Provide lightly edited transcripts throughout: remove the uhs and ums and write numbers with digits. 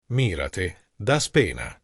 Mírate, das pena.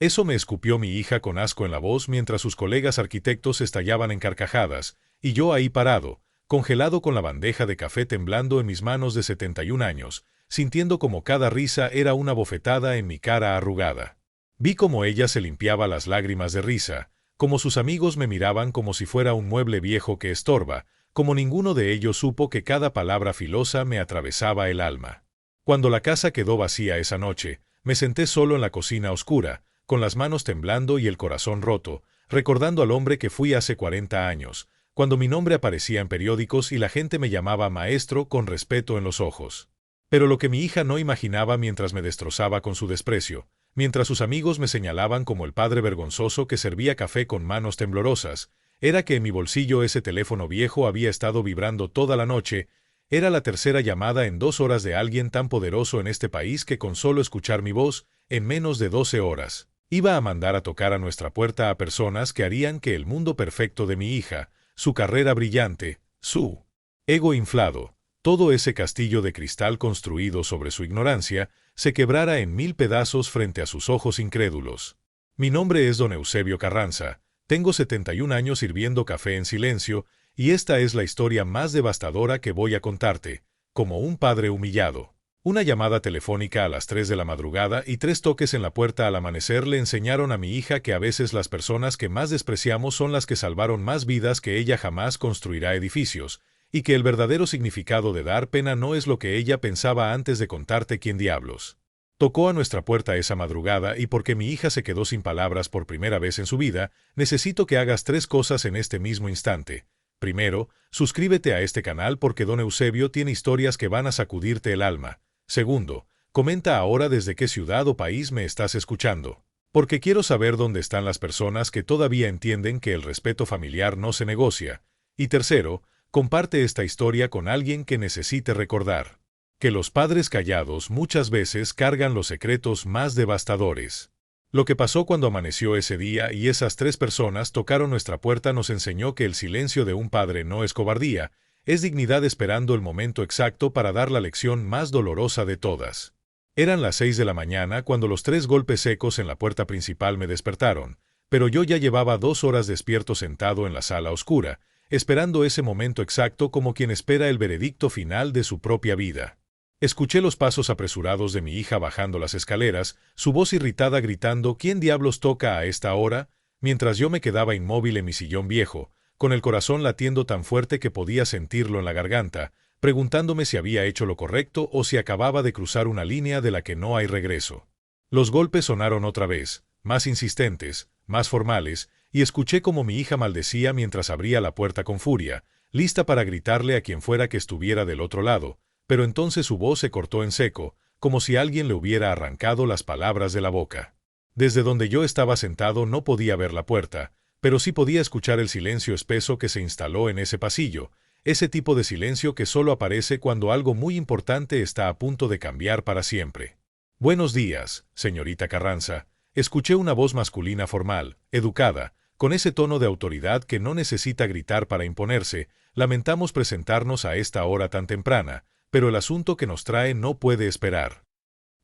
Eso me escupió mi hija con asco en la voz mientras sus colegas arquitectos estallaban en carcajadas, y yo ahí parado, congelado con la bandeja de café temblando en mis manos de 71 años, sintiendo como cada risa era una bofetada en mi cara arrugada. Vi cómo ella se limpiaba las lágrimas de risa, como sus amigos me miraban como si fuera un mueble viejo que estorba, como ninguno de ellos supo que cada palabra filosa me atravesaba el alma. Cuando la casa quedó vacía esa noche, me senté solo en la cocina oscura, con las manos temblando y el corazón roto, recordando al hombre que fui hace 40 años, cuando mi nombre aparecía en periódicos y la gente me llamaba maestro con respeto en los ojos. Pero lo que mi hija no imaginaba mientras me destrozaba con su desprecio, mientras sus amigos me señalaban como el padre vergonzoso que servía café con manos temblorosas, era que en mi bolsillo ese teléfono viejo había estado vibrando toda la noche. Era la tercera llamada en 2 horas de alguien tan poderoso en este país que con solo escuchar mi voz, en menos de 12 horas, iba a mandar a tocar a nuestra puerta a personas que harían que el mundo perfecto de mi hija, su carrera brillante, su ego inflado, todo ese castillo de cristal construido sobre su ignorancia, se quebrara en 1000 pedazos frente a sus ojos incrédulos. Mi nombre es don Eusebio Carranza, tengo 71 años sirviendo café en silencio, y esta es la historia más devastadora que voy a contarte, como un padre humillado. Una llamada telefónica a las 3 de la madrugada y 3 toques en la puerta al amanecer le enseñaron a mi hija que a veces las personas que más despreciamos son las que salvaron más vidas que ella jamás construirá edificios, y que el verdadero significado de dar pena no es lo que ella pensaba antes de contarte quién diablos tocó a nuestra puerta esa madrugada y porque mi hija se quedó sin palabras por primera vez en su vida, necesito que hagas 3 cosas en este mismo instante. Primero, suscríbete a este canal porque don Eusebio tiene historias que van a sacudirte el alma. Segundo, comenta ahora desde qué ciudad o país me estás escuchando. Porque quiero saber dónde están las personas que todavía entienden que el respeto familiar no se negocia. Y tercero, comparte esta historia con alguien que necesite recordar que los padres callados muchas veces cargan los secretos más devastadores. Lo que pasó cuando amaneció ese día y esas 3 personas tocaron nuestra puerta nos enseñó que el silencio de un padre no es cobardía, es dignidad esperando el momento exacto para dar la lección más dolorosa de todas. Eran las 6 de la mañana cuando los 3 golpes secos en la puerta principal me despertaron, pero yo ya llevaba 2 horas despierto sentado en la sala oscura, esperando ese momento exacto como quien espera el veredicto final de su propia vida. Escuché los pasos apresurados de mi hija bajando las escaleras, su voz irritada gritando «¿Quién diablos toca a esta hora?», mientras yo me quedaba inmóvil en mi sillón viejo, con el corazón latiendo tan fuerte que podía sentirlo en la garganta, preguntándome si había hecho lo correcto o si acababa de cruzar una línea de la que no hay regreso. Los golpes sonaron otra vez, más insistentes, más formales, y escuché como mi hija maldecía mientras abría la puerta con furia, lista para gritarle a quien fuera que estuviera del otro lado, pero entonces su voz se cortó en seco, como si alguien le hubiera arrancado las palabras de la boca. Desde donde yo estaba sentado no podía ver la puerta, pero sí podía escuchar el silencio espeso que se instaló en ese pasillo, ese tipo de silencio que solo aparece cuando algo muy importante está a punto de cambiar para siempre. «Buenos días, señorita Carranza», escuché una voz masculina formal, educada, con ese tono de autoridad que no necesita gritar para imponerse. «Lamentamos presentarnos a esta hora tan temprana, pero el asunto que nos trae no puede esperar».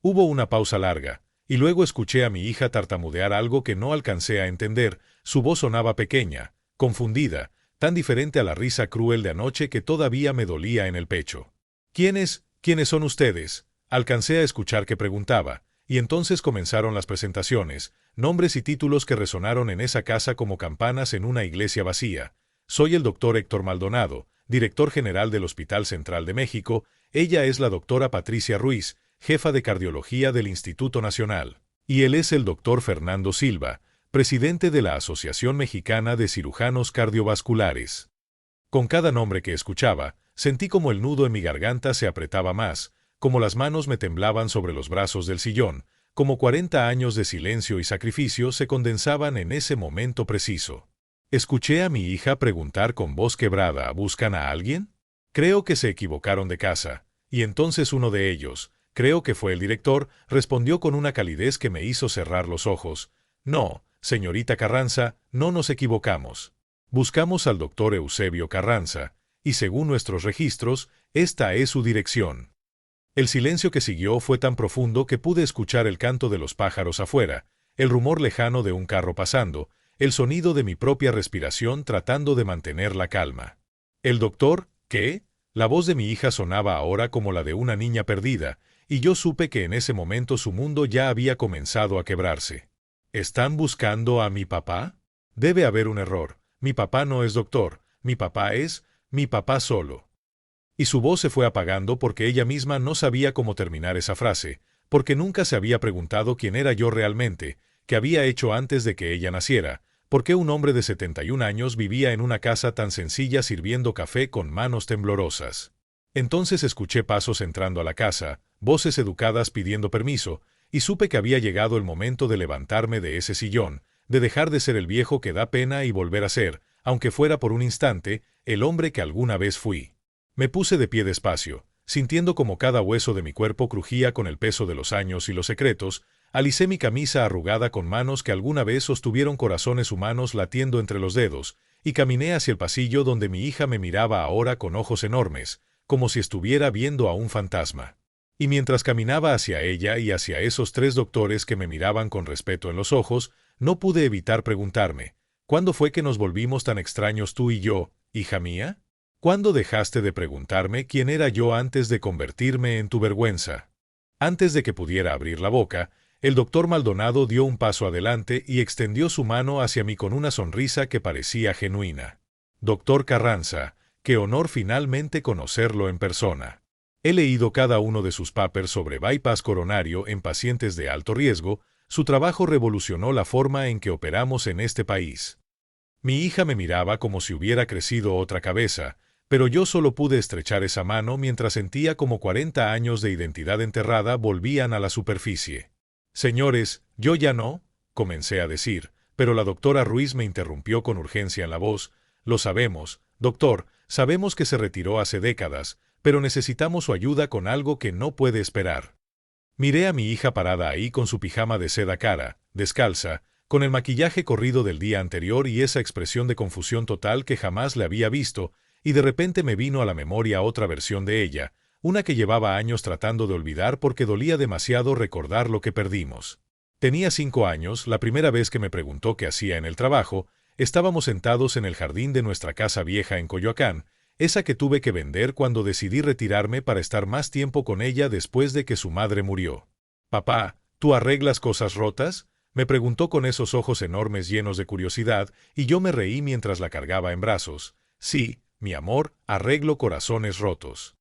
Hubo una pausa larga, y luego escuché a mi hija tartamudear algo que no alcancé a entender. Su voz sonaba pequeña, confundida, tan diferente a la risa cruel de anoche que todavía me dolía en el pecho. ¿Quiénes son ustedes?», alcancé a escuchar que preguntaba, y entonces comenzaron las presentaciones, nombres y títulos que resonaron en esa casa como campanas en una iglesia vacía. «Soy el doctor Héctor Maldonado, director general del Hospital Central de México. Ella es la doctora Patricia Ruiz, jefa de cardiología del Instituto Nacional. Y él es el doctor Fernando Silva, presidente de la Asociación Mexicana de Cirujanos Cardiovasculares». Con cada nombre que escuchaba, sentí como el nudo en mi garganta se apretaba más, como las manos me temblaban sobre los brazos del sillón, como 40 años de silencio y sacrificio se condensaban en ese momento preciso. Escuché a mi hija preguntar con voz quebrada: «¿Buscan a alguien?». Creo que se equivocaron de casa, y entonces uno de ellos, creo que fue el director, respondió con una calidez que me hizo cerrar los ojos: «No, señorita Carranza, no nos equivocamos. Buscamos al doctor Eusebio Carranza, y según nuestros registros, esta es su dirección». El silencio que siguió fue tan profundo que pude escuchar el canto de los pájaros afuera, el rumor lejano de un carro pasando, el sonido de mi propia respiración tratando de mantener la calma. ¿El doctor? ¿Qué? La voz de mi hija sonaba ahora como la de una niña perdida, y yo supe que en ese momento su mundo ya había comenzado a quebrarse. ¿Están buscando a mi papá? Debe haber un error. Mi papá no es doctor. Mi papá es mi papá solo. Y su voz se fue apagando porque ella misma no sabía cómo terminar esa frase, porque nunca se había preguntado quién era yo realmente, qué había hecho antes de que ella naciera, por qué un hombre de 71 años vivía en una casa tan sencilla sirviendo café con manos temblorosas. Entonces escuché pasos entrando a la casa, voces educadas pidiendo permiso, y supe que había llegado el momento de levantarme de ese sillón, de dejar de ser el viejo que da pena y volver a ser, aunque fuera por un instante, el hombre que alguna vez fui. Me puse de pie despacio, sintiendo como cada hueso de mi cuerpo crujía con el peso de los años y los secretos, alicé mi camisa arrugada con manos que alguna vez sostuvieron corazones humanos latiendo entre los dedos, y caminé hacia el pasillo donde mi hija me miraba ahora con ojos enormes, como si estuviera viendo a un fantasma. Y mientras caminaba hacia ella y hacia esos 3 doctores que me miraban con respeto en los ojos, no pude evitar preguntarme, ¿cuándo fue que nos volvimos tan extraños tú y yo, hija mía? ¿Cuándo dejaste de preguntarme quién era yo antes de convertirme en tu vergüenza? Antes de que pudiera abrir la boca, el doctor Maldonado dio un paso adelante y extendió su mano hacia mí con una sonrisa que parecía genuina. Doctor Carranza, qué honor finalmente conocerlo en persona. He leído cada uno de sus papers sobre bypass coronario en pacientes de alto riesgo. Su trabajo revolucionó la forma en que operamos en este país. Mi hija me miraba como si hubiera crecido otra cabeza, pero yo solo pude estrechar esa mano mientras sentía como 40 años de identidad enterrada volvían a la superficie. Señores, yo ya no, comencé a decir, pero la doctora Ruiz me interrumpió con urgencia en la voz. Lo sabemos, doctor, sabemos que se retiró hace décadas, pero necesitamos su ayuda con algo que no puede esperar. Miré a mi hija parada ahí con su pijama de seda cara, descalza, con el maquillaje corrido del día anterior y esa expresión de confusión total que jamás le había visto, y de repente me vino a la memoria otra versión de ella, una que llevaba años tratando de olvidar porque dolía demasiado recordar lo que perdimos. Tenía 5 años, la primera vez que me preguntó qué hacía en el trabajo. Estábamos sentados en el jardín de nuestra casa vieja en Coyoacán, esa que tuve que vender cuando decidí retirarme para estar más tiempo con ella después de que su madre murió. «Papá, ¿tú arreglas cosas rotas?», me preguntó con esos ojos enormes llenos de curiosidad, y yo me reí mientras la cargaba en brazos. «Sí, mi amor, arreglo corazones rotos».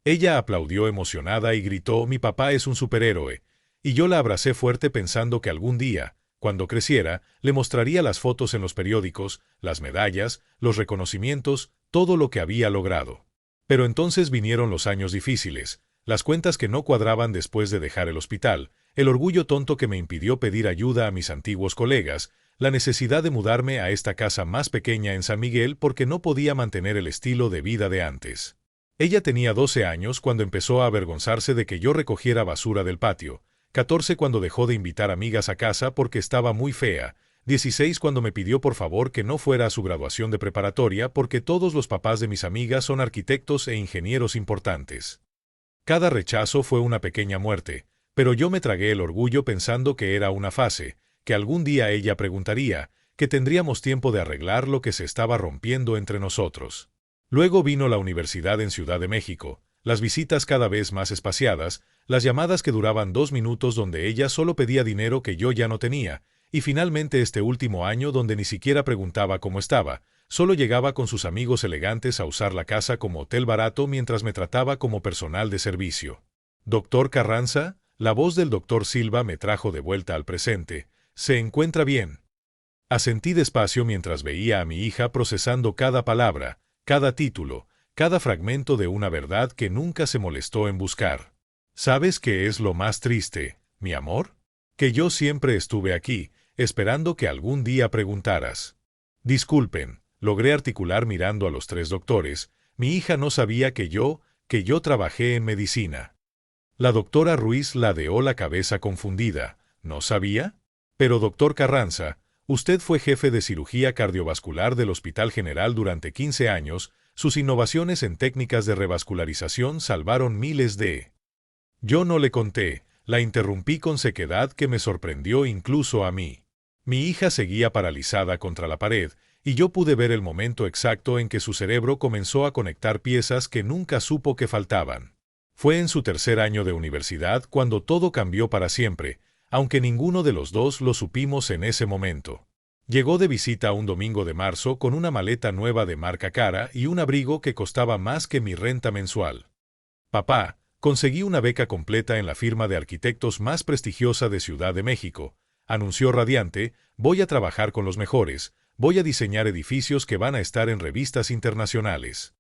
Ella aplaudió emocionada y gritó: «Mi papá es un superhéroe», y yo la abracé fuerte pensando que algún día, cuando creciera, le mostraría las fotos en los periódicos, las medallas, los reconocimientos, todo lo que había logrado. Pero entonces vinieron los años difíciles, las cuentas que no cuadraban después de dejar el hospital, el orgullo tonto que me impidió pedir ayuda a mis antiguos colegas, la necesidad de mudarme a esta casa más pequeña en San Miguel porque no podía mantener el estilo de vida de antes. Ella tenía 12 años cuando empezó a avergonzarse de que yo recogiera basura del patio, 14 cuando dejó de invitar amigas a casa porque estaba muy fea, 16 cuando me pidió por favor que no fuera a su graduación de preparatoria porque todos los papás de mis amigas son arquitectos e ingenieros importantes. Cada rechazo fue una pequeña muerte, pero yo me tragué el orgullo pensando que era una fase, que algún día ella preguntaría, que tendríamos tiempo de arreglar lo que se estaba rompiendo entre nosotros. Luego vino la universidad en Ciudad de México, las visitas cada vez más espaciadas, las llamadas que duraban 2 minutos donde ella solo pedía dinero que yo ya no tenía, y finalmente este último año donde ni siquiera preguntaba cómo estaba, solo llegaba con sus amigos elegantes a usar la casa como hotel barato mientras me trataba como personal de servicio. «Doctor Carranza», la voz del doctor Silva me trajo de vuelta al presente. «¿Se encuentra bien?». Asentí despacio mientras veía a mi hija procesando cada palabra, cada título, cada fragmento de una verdad que nunca se molestó en buscar. «¿Sabes qué es lo más triste, mi amor? Que yo siempre estuve aquí, esperando que algún día preguntaras». «Disculpen», logré articular mirando a los 3 doctores. «Mi hija no sabía que yo trabajé en medicina». La doctora Ruiz ladeó la cabeza confundida. «¿No sabía? Pero doctor Carranza, usted fue jefe de cirugía cardiovascular del Hospital General durante 15 años, sus innovaciones en técnicas de revascularización salvaron miles de Yo no le conté, la interrumpí con sequedad que me sorprendió incluso a mí. Mi hija seguía paralizada contra la pared, y yo pude ver el momento exacto en que su cerebro comenzó a conectar piezas que nunca supo que faltaban. Fue en su tercer año de universidad cuando todo cambió para siempre, aunque ninguno de los dos lo supimos en ese momento. Llegó de visita un domingo de marzo con una maleta nueva de marca cara y un abrigo que costaba más que mi renta mensual. Papá, conseguí una beca completa en la firma de arquitectos más prestigiosa de Ciudad de México, anunció radiante, voy a trabajar con los mejores, voy a diseñar edificios que van a estar en revistas internacionales.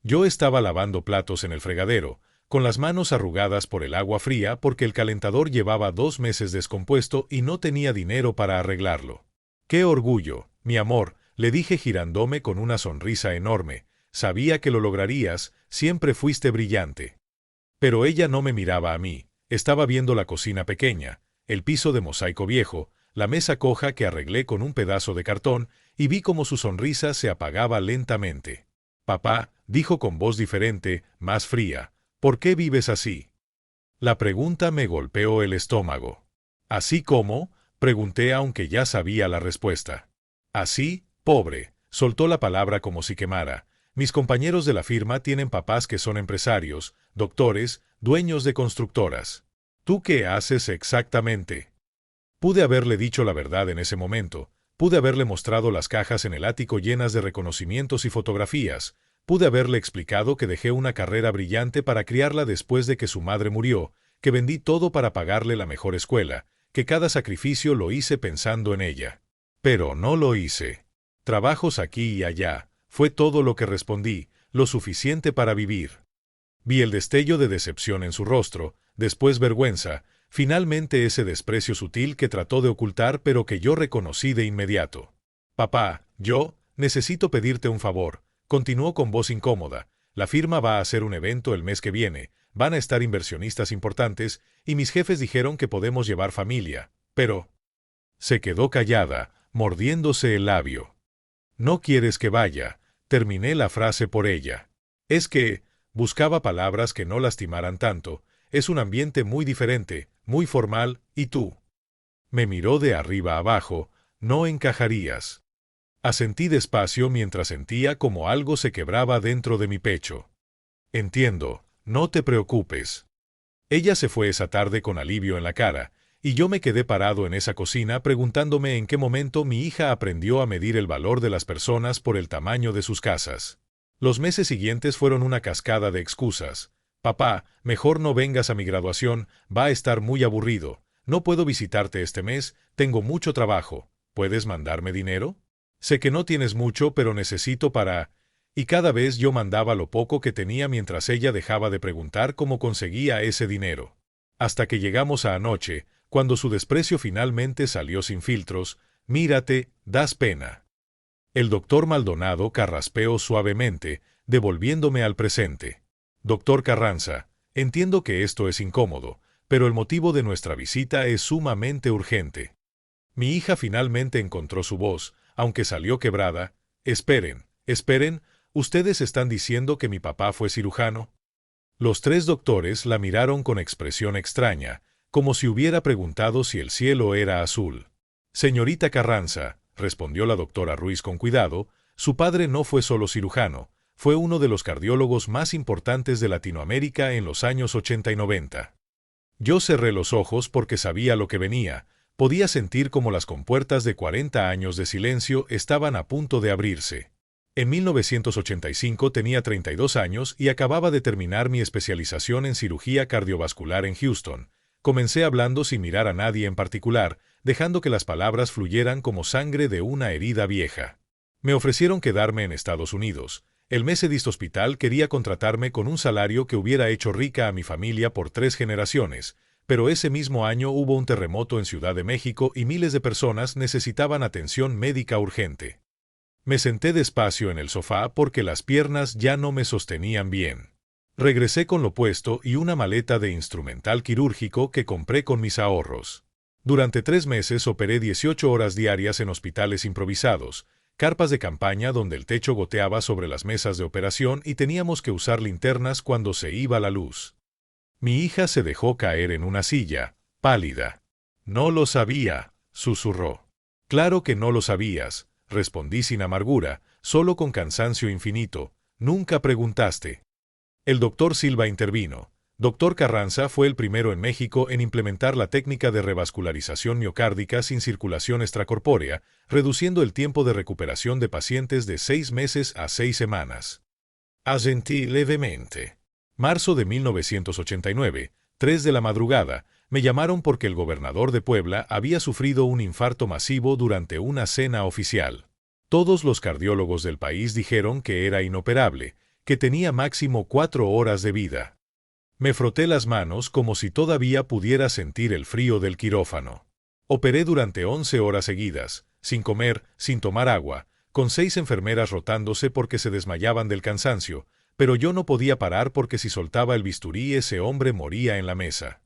Yo estaba lavando platos en el fregadero, con las manos arrugadas por el agua fría porque el calentador llevaba 2 meses descompuesto y no tenía dinero para arreglarlo. ¡Qué orgullo, mi amor!, le dije girándome con una sonrisa enorme. Sabía que lo lograrías, siempre fuiste brillante. Pero ella no me miraba a mí, estaba viendo la cocina pequeña, el piso de mosaico viejo, la mesa coja que arreglé con un pedazo de cartón, y vi cómo su sonrisa se apagaba lentamente. Papá, dijo con voz diferente, más fría, ¿por qué vives así? La pregunta me golpeó el estómago. ¿Así como? Pregunté aunque ya sabía la respuesta. Así, pobre, soltó la palabra como si quemara. Mis compañeros de la firma tienen papás que son empresarios, doctores, dueños de constructoras. ¿Tú qué haces exactamente? Pude haberle dicho la verdad en ese momento, pude haberle mostrado las cajas en el ático llenas de reconocimientos y fotografías, pude haberle explicado que dejé una carrera brillante para criarla después de que su madre murió, que vendí todo para pagarle la mejor escuela, que cada sacrificio lo hice pensando en ella. Pero no lo hice. Trabajos aquí y allá, fue todo lo que respondí, lo suficiente para vivir. Vi el destello de decepción en su rostro, después vergüenza, finalmente ese desprecio sutil que trató de ocultar pero que yo reconocí de inmediato. Papá, yo necesito pedirte un favor, continuó con voz incómoda. La firma va a hacer un evento el mes que viene, van a estar inversionistas importantes, y mis jefes dijeron que podemos llevar familia, pero... Se quedó callada, mordiéndose el labio. No quieres que vaya, terminé la frase por ella. Es que, buscaba palabras que no lastimaran tanto, es un ambiente muy diferente, muy formal, y tú. Me miró de arriba abajo, no encajarías. Asentí despacio mientras sentía como algo se quebraba dentro de mi pecho. Entiendo, no te preocupes. Ella se fue esa tarde con alivio en la cara, y yo me quedé parado en esa cocina preguntándome en qué momento mi hija aprendió a medir el valor de las personas por el tamaño de sus casas. Los meses siguientes fueron una cascada de excusas. Papá, mejor no vengas a mi graduación, va a estar muy aburrido. No puedo visitarte este mes, tengo mucho trabajo. ¿Puedes mandarme dinero? Sé que no tienes mucho, pero necesito para... Y cada vez yo mandaba lo poco que tenía mientras ella dejaba de preguntar cómo conseguía ese dinero. Hasta que llegamos a anoche, cuando su desprecio finalmente salió sin filtros, mírate, das pena. El doctor Maldonado carraspeó suavemente, devolviéndome al presente. Doctor Carranza, entiendo que esto es incómodo, pero el motivo de nuestra visita es sumamente urgente. Mi hija finalmente encontró su voz, aunque salió quebrada. Esperen, esperen, ¿ustedes están diciendo que mi papá fue cirujano? Los tres doctores la miraron con expresión extraña, como si hubiera preguntado si el cielo era azul. Señorita Carranza, respondió la doctora Ruiz con cuidado, su padre no fue solo cirujano, fue uno de los cardiólogos más importantes de Latinoamérica en los años 80 y 90. Yo cerré los ojos porque sabía lo que venía, podía sentir como las compuertas de 40 años de silencio estaban a punto de abrirse. En 1985 tenía 32 años y acababa de terminar mi especialización en cirugía cardiovascular en Houston. Comencé hablando sin mirar a nadie en particular, dejando que las palabras fluyeran como sangre de una herida vieja. Me ofrecieron quedarme en Estados Unidos. El Methodist Hospital quería contratarme con un salario que hubiera hecho rica a mi familia por 3 generaciones, pero ese mismo año hubo un terremoto en Ciudad de México y miles de personas necesitaban atención médica urgente. Me senté despacio en el sofá porque las piernas ya no me sostenían bien. Regresé con lo puesto y una maleta de instrumental quirúrgico que compré con mis ahorros. Durante 3 meses operé 18 horas diarias en hospitales improvisados, carpas de campaña donde el techo goteaba sobre las mesas de operación y teníamos que usar linternas cuando se iba la luz. Mi hija se dejó caer en una silla, pálida. No lo sabía, susurró. Claro que no lo sabías, respondí sin amargura, solo con cansancio infinito. Nunca preguntaste. El doctor Silva intervino. Doctor Carranza fue el primero en México en implementar la técnica de revascularización miocárdica sin circulación extracorpórea, reduciendo el tiempo de recuperación de pacientes de 6 meses a 6 semanas. Asentí levemente. Marzo de 1989, 3 de la madrugada, me llamaron porque el gobernador de Puebla había sufrido un infarto masivo durante una cena oficial. Todos los cardiólogos del país dijeron que era inoperable, que tenía máximo 4 horas de vida. Me froté las manos como si todavía pudiera sentir el frío del quirófano. Operé durante 11 horas seguidas, sin comer, sin tomar agua, con 6 enfermeras rotándose porque se desmayaban del cansancio, pero yo no podía parar porque si soltaba el bisturí ese hombre moría en la mesa.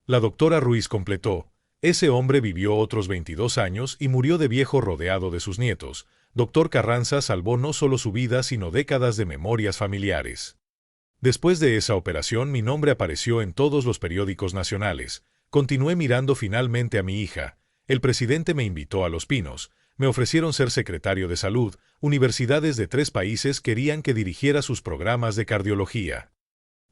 La doctora Ruiz completó: ese hombre vivió otros 22 años y murió de viejo rodeado de sus nietos. Doctor Carranza salvó no solo su vida sino décadas de memorias familiares. Después de esa operación mi nombre apareció en todos los periódicos nacionales. Continué mirando finalmente a mi hija. El presidente me invitó a Los Pinos. Me ofrecieron ser secretario de salud. Universidades de 3 países querían que dirigiera sus programas de cardiología.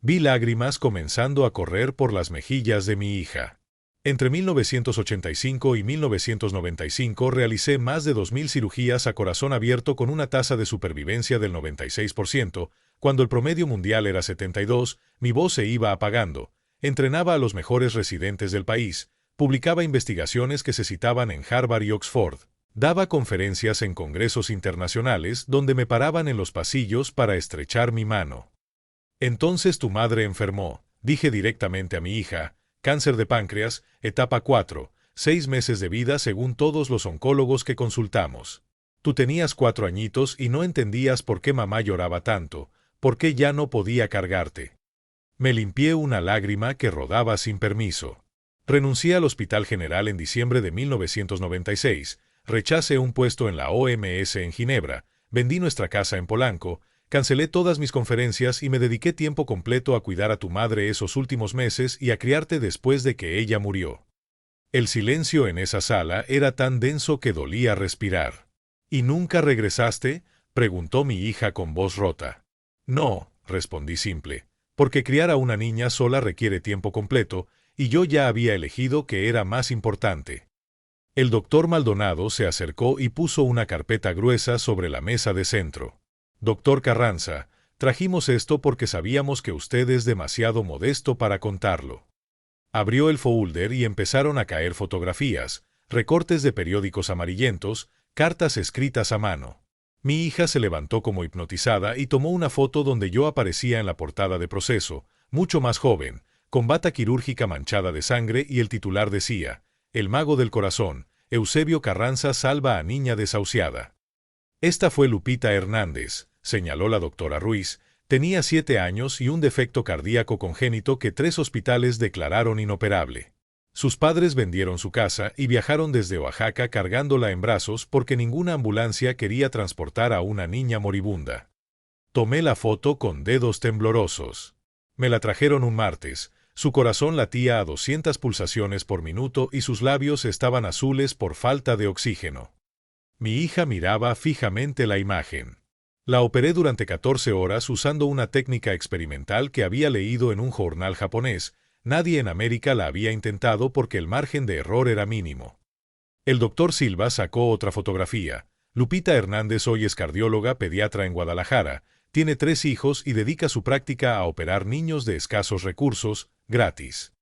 Vi lágrimas comenzando a correr por las mejillas de mi hija. Entre 1985 y 1995 realicé más de 2.000 cirugías a corazón abierto con una tasa de supervivencia del 96%, cuando el promedio mundial era 72, mi voz se iba apagando. Entrenaba a los mejores residentes del país, publicaba investigaciones que se citaban en Harvard y Oxford, daba conferencias en congresos internacionales donde me paraban en los pasillos para estrechar mi mano. Entonces tu madre enfermó, dije directamente a mi hija. Cáncer de páncreas, etapa 4, 6 meses de vida según todos los oncólogos que consultamos. Tú tenías 4 añitos y no entendías por qué mamá lloraba tanto, por qué ya no podía cargarte. Me limpié una lágrima que rodaba sin permiso. Renuncié al Hospital General en diciembre de 1996, rechacé un puesto en la OMS en Ginebra, vendí nuestra casa en Polanco, cancelé todas mis conferencias y me dediqué tiempo completo a cuidar a tu madre esos últimos meses y a criarte después de que ella murió. El silencio en esa sala era tan denso que dolía respirar. ¿Y nunca regresaste?, preguntó mi hija con voz rota. No, respondí simple, porque criar a una niña sola requiere tiempo completo, y yo ya había elegido que era más importante. El doctor Maldonado se acercó y puso una carpeta gruesa sobre la mesa de centro. Doctor Carranza, trajimos esto porque sabíamos que usted es demasiado modesto para contarlo. Abrió el folder y empezaron a caer fotografías, recortes de periódicos amarillentos, cartas escritas a mano. Mi hija se levantó como hipnotizada y tomó una foto donde yo aparecía en la portada de Proceso, mucho más joven, con bata quirúrgica manchada de sangre y el titular decía: El mago del corazón, Eusebio Carranza salva a niña desahuciada. Esta fue Lupita Hernández, señaló la doctora Ruiz. Tenía 7 años y un defecto cardíaco congénito que 3 hospitales declararon inoperable. Sus padres vendieron su casa y viajaron desde Oaxaca cargándola en brazos porque ninguna ambulancia quería transportar a una niña moribunda. Tomé la foto con dedos temblorosos. Me la trajeron un martes. Su corazón latía a 200 pulsaciones por minuto y sus labios estaban azules por falta de oxígeno. Mi hija miraba fijamente la imagen. La operé durante 14 horas usando una técnica experimental que había leído en un jornal japonés. Nadie en América la había intentado porque el margen de error era mínimo. El doctor Silva sacó otra fotografía. Lupita Hernández hoy es cardióloga pediatra en Guadalajara, tiene 3 hijos y dedica su práctica a operar niños de escasos recursos, gratis.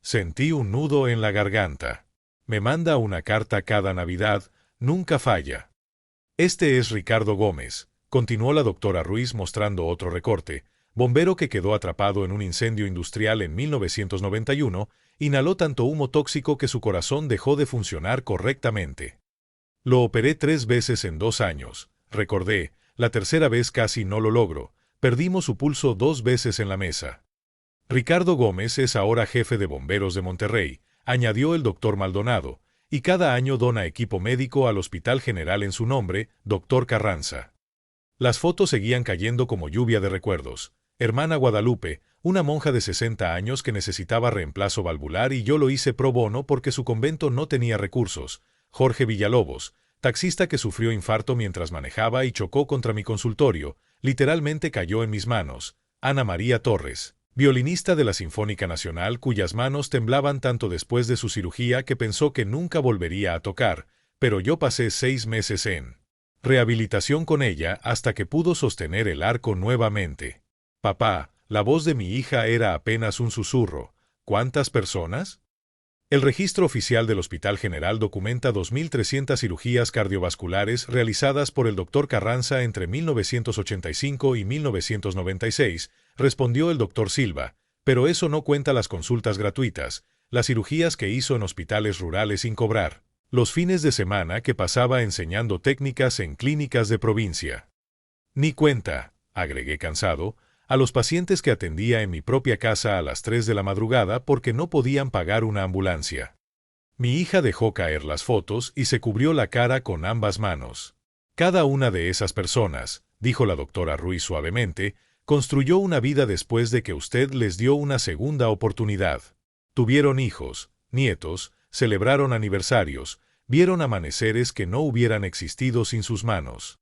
Sentí un nudo en la garganta. Me manda una carta cada Navidad, nunca falla. Este es Ricardo Gómez, continuó la doctora Ruiz mostrando otro recorte. Bombero que quedó atrapado en un incendio industrial en 1991, inhaló tanto humo tóxico que su corazón dejó de funcionar correctamente. Lo operé 3 veces en 2 años, recordé, la tercera vez casi no lo logro, perdimos su pulso 2 veces en la mesa. Ricardo Gómez es ahora jefe de bomberos de Monterrey, añadió el doctor Maldonado, y cada año dona equipo médico al Hospital General en su nombre, doctor Carranza. Las fotos seguían cayendo como lluvia de recuerdos. Hermana Guadalupe, una monja de 60 años que necesitaba reemplazo valvular y yo lo hice pro bono porque su convento no tenía recursos. Jorge Villalobos, taxista que sufrió infarto mientras manejaba y chocó contra mi consultorio, literalmente cayó en mis manos. Ana María Torres, violinista de la Sinfónica Nacional cuyas manos temblaban tanto después de su cirugía que pensó que nunca volvería a tocar, pero yo pasé 6 meses en rehabilitación con ella hasta que pudo sostener el arco nuevamente. Papá, la voz de mi hija era apenas un susurro. ¿Cuántas personas? El registro oficial del Hospital General documenta 2.300 cirugías cardiovasculares realizadas por el Dr. Carranza entre 1985 y 1996, respondió el Dr. Silva, pero eso no cuenta las consultas gratuitas, las cirugías que hizo en hospitales rurales sin cobrar, los fines de semana que pasaba enseñando técnicas en clínicas de provincia. Ni cuenta, agregué cansado, a los pacientes que atendía en mi propia casa a las 3 de la madrugada porque no podían pagar una ambulancia. Mi hija dejó caer las fotos y se cubrió la cara con ambas manos. Cada una de esas personas, dijo la doctora Ruiz suavemente, construyó una vida después de que usted les dio una segunda oportunidad. Tuvieron hijos, nietos, celebraron aniversarios, vieron amaneceres que no hubieran existido sin sus manos.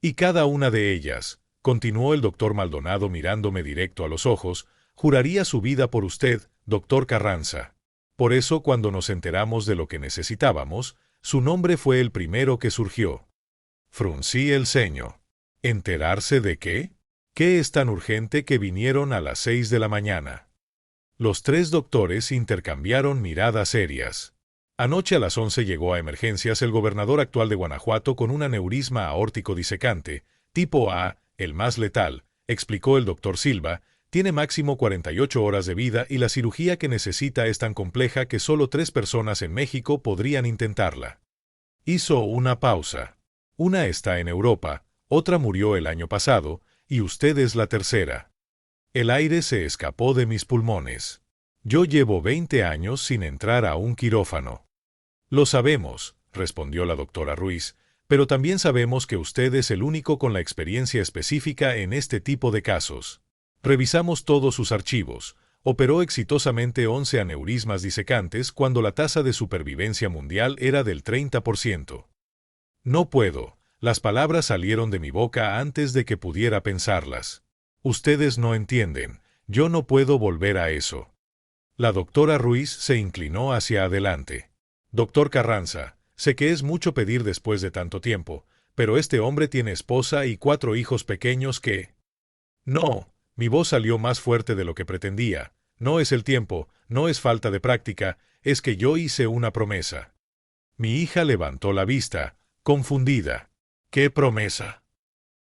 Y cada una de ellas, continuó el doctor Maldonado mirándome directo a los ojos, juraría su vida por usted, doctor Carranza. Por eso cuando nos enteramos de lo que necesitábamos, su nombre fue el primero que surgió. Fruncí el ceño. ¿Enterarse de qué? ¿Qué es tan urgente que vinieron a las 6 de la mañana? Los 3 doctores intercambiaron miradas serias. Anoche a las 11 llegó a emergencias el gobernador actual de Guanajuato con un aneurisma aórtico disecante, tipo A, el más letal, explicó el doctor Silva, tiene máximo 48 horas de vida y la cirugía que necesita es tan compleja que solo 3 personas en México podrían intentarla. Hizo una pausa. Una está en Europa, otra murió el año pasado, y usted es la tercera. El aire se escapó de mis pulmones. Yo llevo 20 años sin entrar a un quirófano. Lo sabemos, respondió la doctora Ruiz, pero también sabemos que usted es el único con la experiencia específica en este tipo de casos. Revisamos todos sus archivos. Operó exitosamente 11 aneurismas disecantes cuando la tasa de supervivencia mundial era del 30%. No puedo. Las palabras salieron de mi boca antes de que pudiera pensarlas. Ustedes no entienden. Yo no puedo volver a eso. La doctora Ruiz se inclinó hacia adelante. Doctor Carranza, sé que es mucho pedir después de tanto tiempo, pero este hombre tiene esposa y 4 hijos pequeños que... No, mi voz salió más fuerte de lo que pretendía. No es el tiempo, no es falta de práctica, es que yo hice una promesa. Mi hija levantó la vista, confundida. ¿Qué promesa?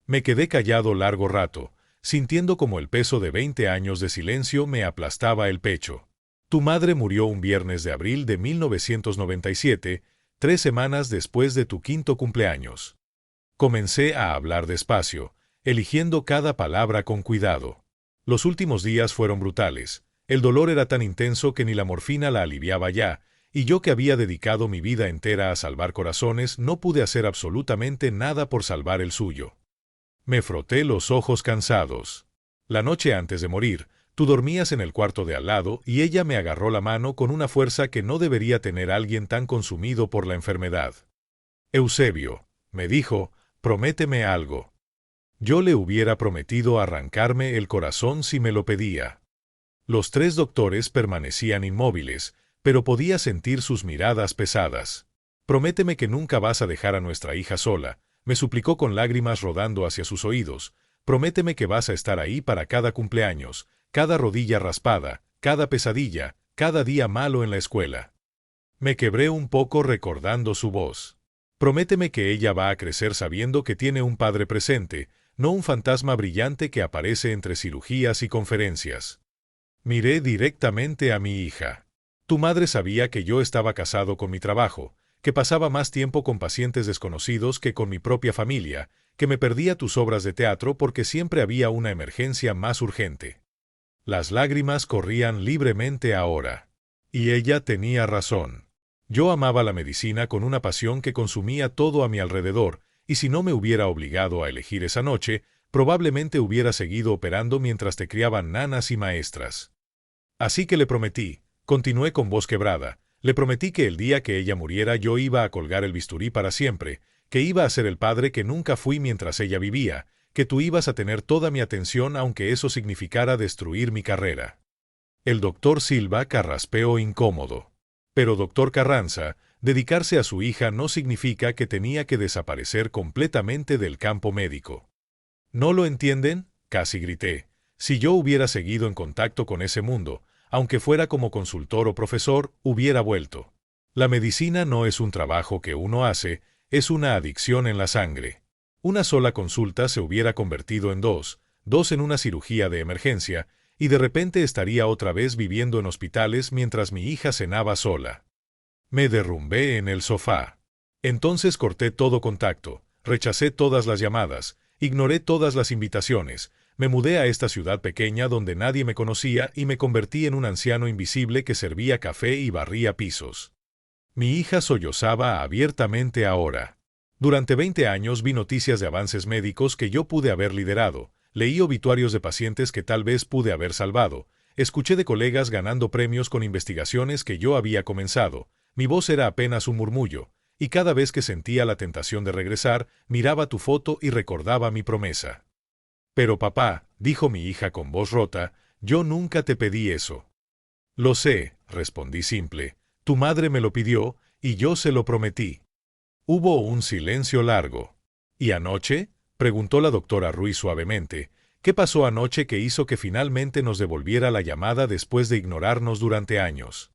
Me quedé callado largo rato, sintiendo como el peso de 20 años de silencio me aplastaba el pecho. Tu madre murió un viernes de abril de 1997, 3 semanas después de tu 5º cumpleaños. Comencé a hablar despacio, eligiendo cada palabra con cuidado. Los últimos días fueron brutales. El dolor era tan intenso que ni la morfina la aliviaba ya, y yo que había dedicado mi vida entera a salvar corazones no pude hacer absolutamente nada por salvar el suyo. Me froté los ojos cansados. La noche antes de morir, tú dormías en el cuarto de al lado y ella me agarró la mano con una fuerza que no debería tener alguien tan consumido por la enfermedad. Eusebio, me dijo, prométeme algo. Yo le hubiera prometido arrancarme el corazón si me lo pedía. Los 3 doctores permanecían inmóviles, pero podía sentir sus miradas pesadas. Prométeme que nunca vas a dejar a nuestra hija sola, me suplicó con lágrimas rodando hacia sus oídos. Prométeme que vas a estar ahí para cada cumpleaños, cada rodilla raspada, cada pesadilla, cada día malo en la escuela. Me quebré un poco recordando su voz. Prométeme que ella va a crecer sabiendo que tiene un padre presente, no un fantasma brillante que aparece entre cirugías y conferencias. Miré directamente a mi hija. Tu madre sabía que yo estaba casado con mi trabajo, que pasaba más tiempo con pacientes desconocidos que con mi propia familia, que me perdía tus obras de teatro porque siempre había una emergencia más urgente. Las lágrimas corrían libremente ahora. Y ella tenía razón. Yo amaba la medicina con una pasión que consumía todo a mi alrededor, y si no me hubiera obligado a elegir esa noche, probablemente hubiera seguido operando mientras te criaban nanas y maestras. Así que le prometí, continué con voz quebrada, le prometí que el día que ella muriera yo iba a colgar el bisturí para siempre, que iba a ser el padre que nunca fui mientras ella vivía, que tú ibas a tener toda mi atención aunque eso significara destruir mi carrera. El doctor Silva carraspeó incómodo. Pero doctor Carranza, dedicarse a su hija no significa que tenía que desaparecer completamente del campo médico. ¿No lo entienden?, casi grité. Si yo hubiera seguido en contacto con ese mundo, aunque fuera como consultor o profesor, hubiera vuelto. La medicina no es un trabajo que uno hace, es una adicción en la sangre. Una sola consulta se hubiera convertido en dos en una cirugía de emergencia, y de repente estaría otra vez viviendo en hospitales mientras mi hija cenaba sola. Me derrumbé en el sofá. Entonces corté todo contacto, rechacé todas las llamadas, ignoré todas las invitaciones, me mudé a esta ciudad pequeña donde nadie me conocía y me convertí en un anciano invisible que servía café y barría pisos. Mi hija sollozaba abiertamente ahora. Durante 20 años vi noticias de avances médicos que yo pude haber liderado, leí obituarios de pacientes que tal vez pude haber salvado, escuché de colegas ganando premios con investigaciones que yo había comenzado, mi voz era apenas un murmullo, y cada vez que sentía la tentación de regresar, miraba tu foto y recordaba mi promesa. Pero papá, dijo mi hija con voz rota, yo nunca te pedí eso. Lo sé, respondí simple, tu madre me lo pidió, y yo se lo prometí. Hubo un silencio largo. ¿Y anoche?, preguntó la doctora Ruiz suavemente. ¿Qué pasó anoche que hizo que finalmente nos devolviera la llamada después de ignorarnos durante años?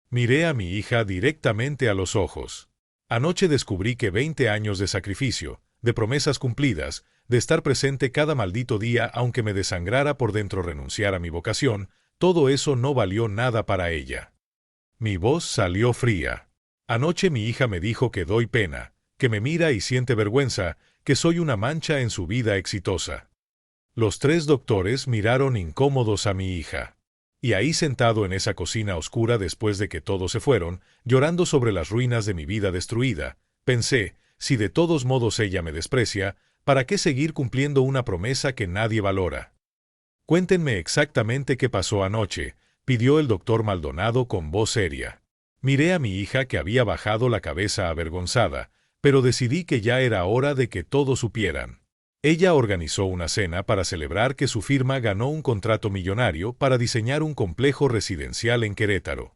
Miré a mi hija directamente a los ojos. Anoche descubrí que 20 años de sacrificio, de promesas cumplidas, de estar presente cada maldito día aunque me desangrara por dentro renunciar a mi vocación, todo eso no valió nada para ella. Mi voz salió fría. Anoche mi hija me dijo que doy pena, que me mira y siente vergüenza, que soy una mancha en su vida exitosa. Los 3 doctores miraron incómodos a mi hija. Y ahí sentado en esa cocina oscura después de que todos se fueron, llorando sobre las ruinas de mi vida destruida, pensé, si de todos modos ella me desprecia, ¿para qué seguir cumpliendo una promesa que nadie valora? Cuéntenme exactamente qué pasó anoche, pidió el doctor Maldonado con voz seria. Miré a mi hija que había bajado la cabeza avergonzada, pero decidí que ya era hora de que todos supieran. Ella organizó una cena para celebrar que su firma ganó un contrato millonario para diseñar un complejo residencial en Querétaro.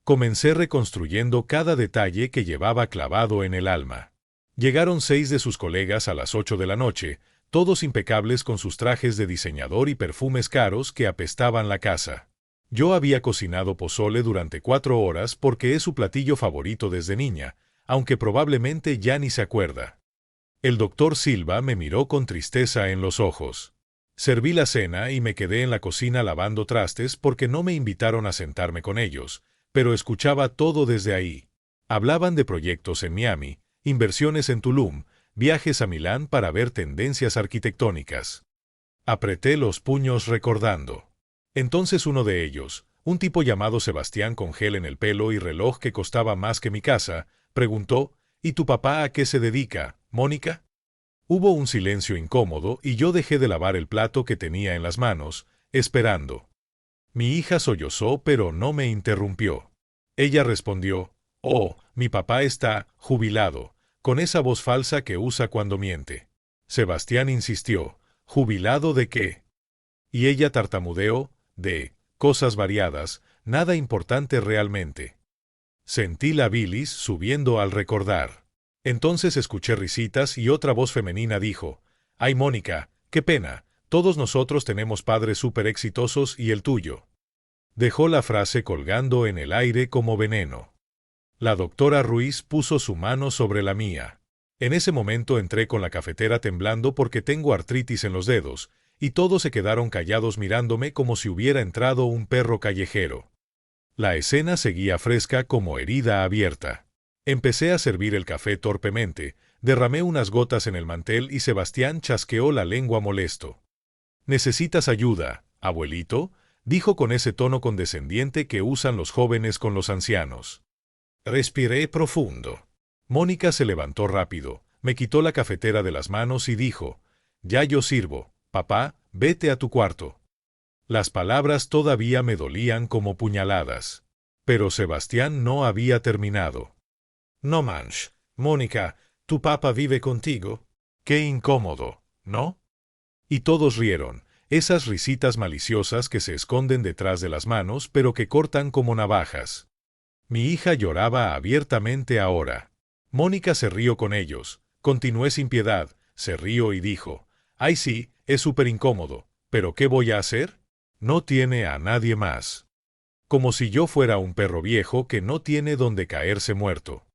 Comencé reconstruyendo cada detalle que llevaba clavado en el alma. Llegaron 6 de sus colegas a las 8 de la noche, todos impecables con sus trajes de diseñador y perfumes caros que apestaban la casa. Yo había cocinado pozole durante 4 horas porque es su platillo favorito desde niña, aunque probablemente ya ni se acuerda. El doctor Silva me miró con tristeza en los ojos. Serví la cena y me quedé en la cocina lavando trastes porque no me invitaron a sentarme con ellos, pero escuchaba todo desde ahí. Hablaban de proyectos en Miami, inversiones en Tulum, viajes a Milán para ver tendencias arquitectónicas. Apreté los puños recordando. Entonces uno de ellos, un tipo llamado Sebastián con gel en el pelo y reloj que costaba más que mi casa, preguntó, ¿y tu papá a qué se dedica, Mónica? Hubo un silencio incómodo y yo dejé de lavar el plato que tenía en las manos, esperando. Mi hija sollozó pero no me interrumpió. Ella respondió, «Oh, mi papá está jubilado», con esa voz falsa que usa cuando miente. Sebastián insistió, «¿Jubilado de qué?» Y ella tartamudeó, «De cosas variadas, nada importante realmente». Sentí la bilis subiendo al recordar. Entonces escuché risitas y otra voz femenina dijo, «Ay, Mónica, qué pena, todos nosotros tenemos padres súper exitosos y el tuyo». Dejó la frase colgando en el aire como veneno. La doctora Ruiz puso su mano sobre la mía. En ese momento entré con la cafetera temblando porque tengo artritis en los dedos, y todos se quedaron callados mirándome como si hubiera entrado un perro callejero. La escena seguía fresca como herida abierta. Empecé a servir el café torpemente, derramé unas gotas en el mantel y Sebastián chasqueó la lengua molesto. «¿Necesitas ayuda, abuelito?», dijo con ese tono condescendiente que usan los jóvenes con los ancianos. Respiré profundo. Mónica se levantó rápido, me quitó la cafetera de las manos y dijo, Ya yo sirvo, papá, vete a tu cuarto. Las palabras todavía me dolían como puñaladas. Pero Sebastián no había terminado. No manches, Mónica, ¿tu papá vive contigo? Qué incómodo, ¿no? Y todos rieron, esas risitas maliciosas que se esconden detrás de las manos pero que cortan como navajas. Mi hija lloraba abiertamente ahora. Mónica se rió con ellos. Continué sin piedad, se rió y dijo, «Ay sí, es súper incómodo, pero ¿qué voy a hacer? No tiene a nadie más». Como si yo fuera un perro viejo que no tiene donde caerse muerto.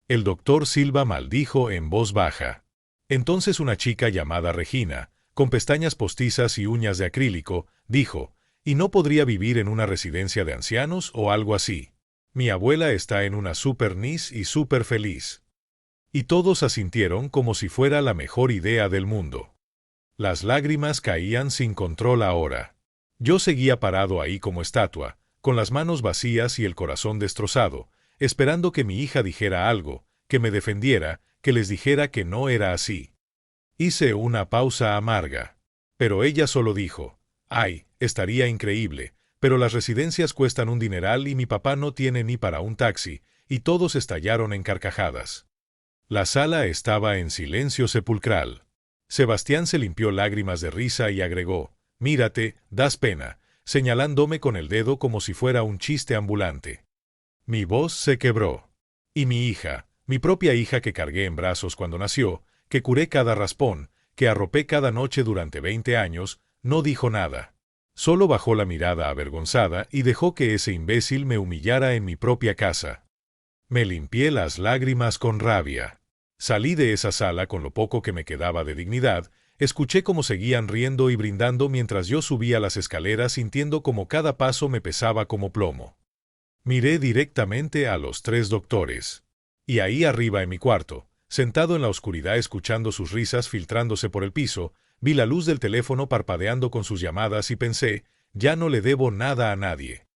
El doctor Silva maldijo en voz baja. Entonces una chica llamada Regina, con pestañas postizas y uñas de acrílico, dijo, «¿Y no podría vivir en una residencia de ancianos o algo así? Mi abuela está en una super nice y súper feliz». Y todos asintieron como si fuera la mejor idea del mundo. Las lágrimas caían sin control ahora. Yo seguía parado ahí como estatua, con las manos vacías y el corazón destrozado, esperando que mi hija dijera algo, que me defendiera, que les dijera que no era así. Hice una pausa amarga. Pero ella solo dijo, «Ay, estaría increíble, pero las residencias cuestan un dineral y mi papá no tiene ni para un taxi», y todos estallaron en carcajadas. La sala estaba en silencio sepulcral. Sebastián se limpió lágrimas de risa y agregó, «Mírate, das pena», señalándome con el dedo como si fuera un chiste ambulante. Mi voz se quebró. Y mi hija, mi propia hija que cargué en brazos cuando nació, que curé cada raspón, que arropé cada noche durante 20 años, no dijo nada. Solo bajó la mirada avergonzada y dejó que ese imbécil me humillara en mi propia casa. Me limpié las lágrimas con rabia. Salí de esa sala con lo poco que me quedaba de dignidad, escuché cómo seguían riendo y brindando mientras yo subía las escaleras sintiendo como cada paso me pesaba como plomo. Miré directamente a los 3 doctores. Y ahí arriba en mi cuarto, sentado en la oscuridad escuchando sus risas filtrándose por el piso, vi la luz del teléfono parpadeando con sus llamadas y pensé, ya no le debo nada a nadie.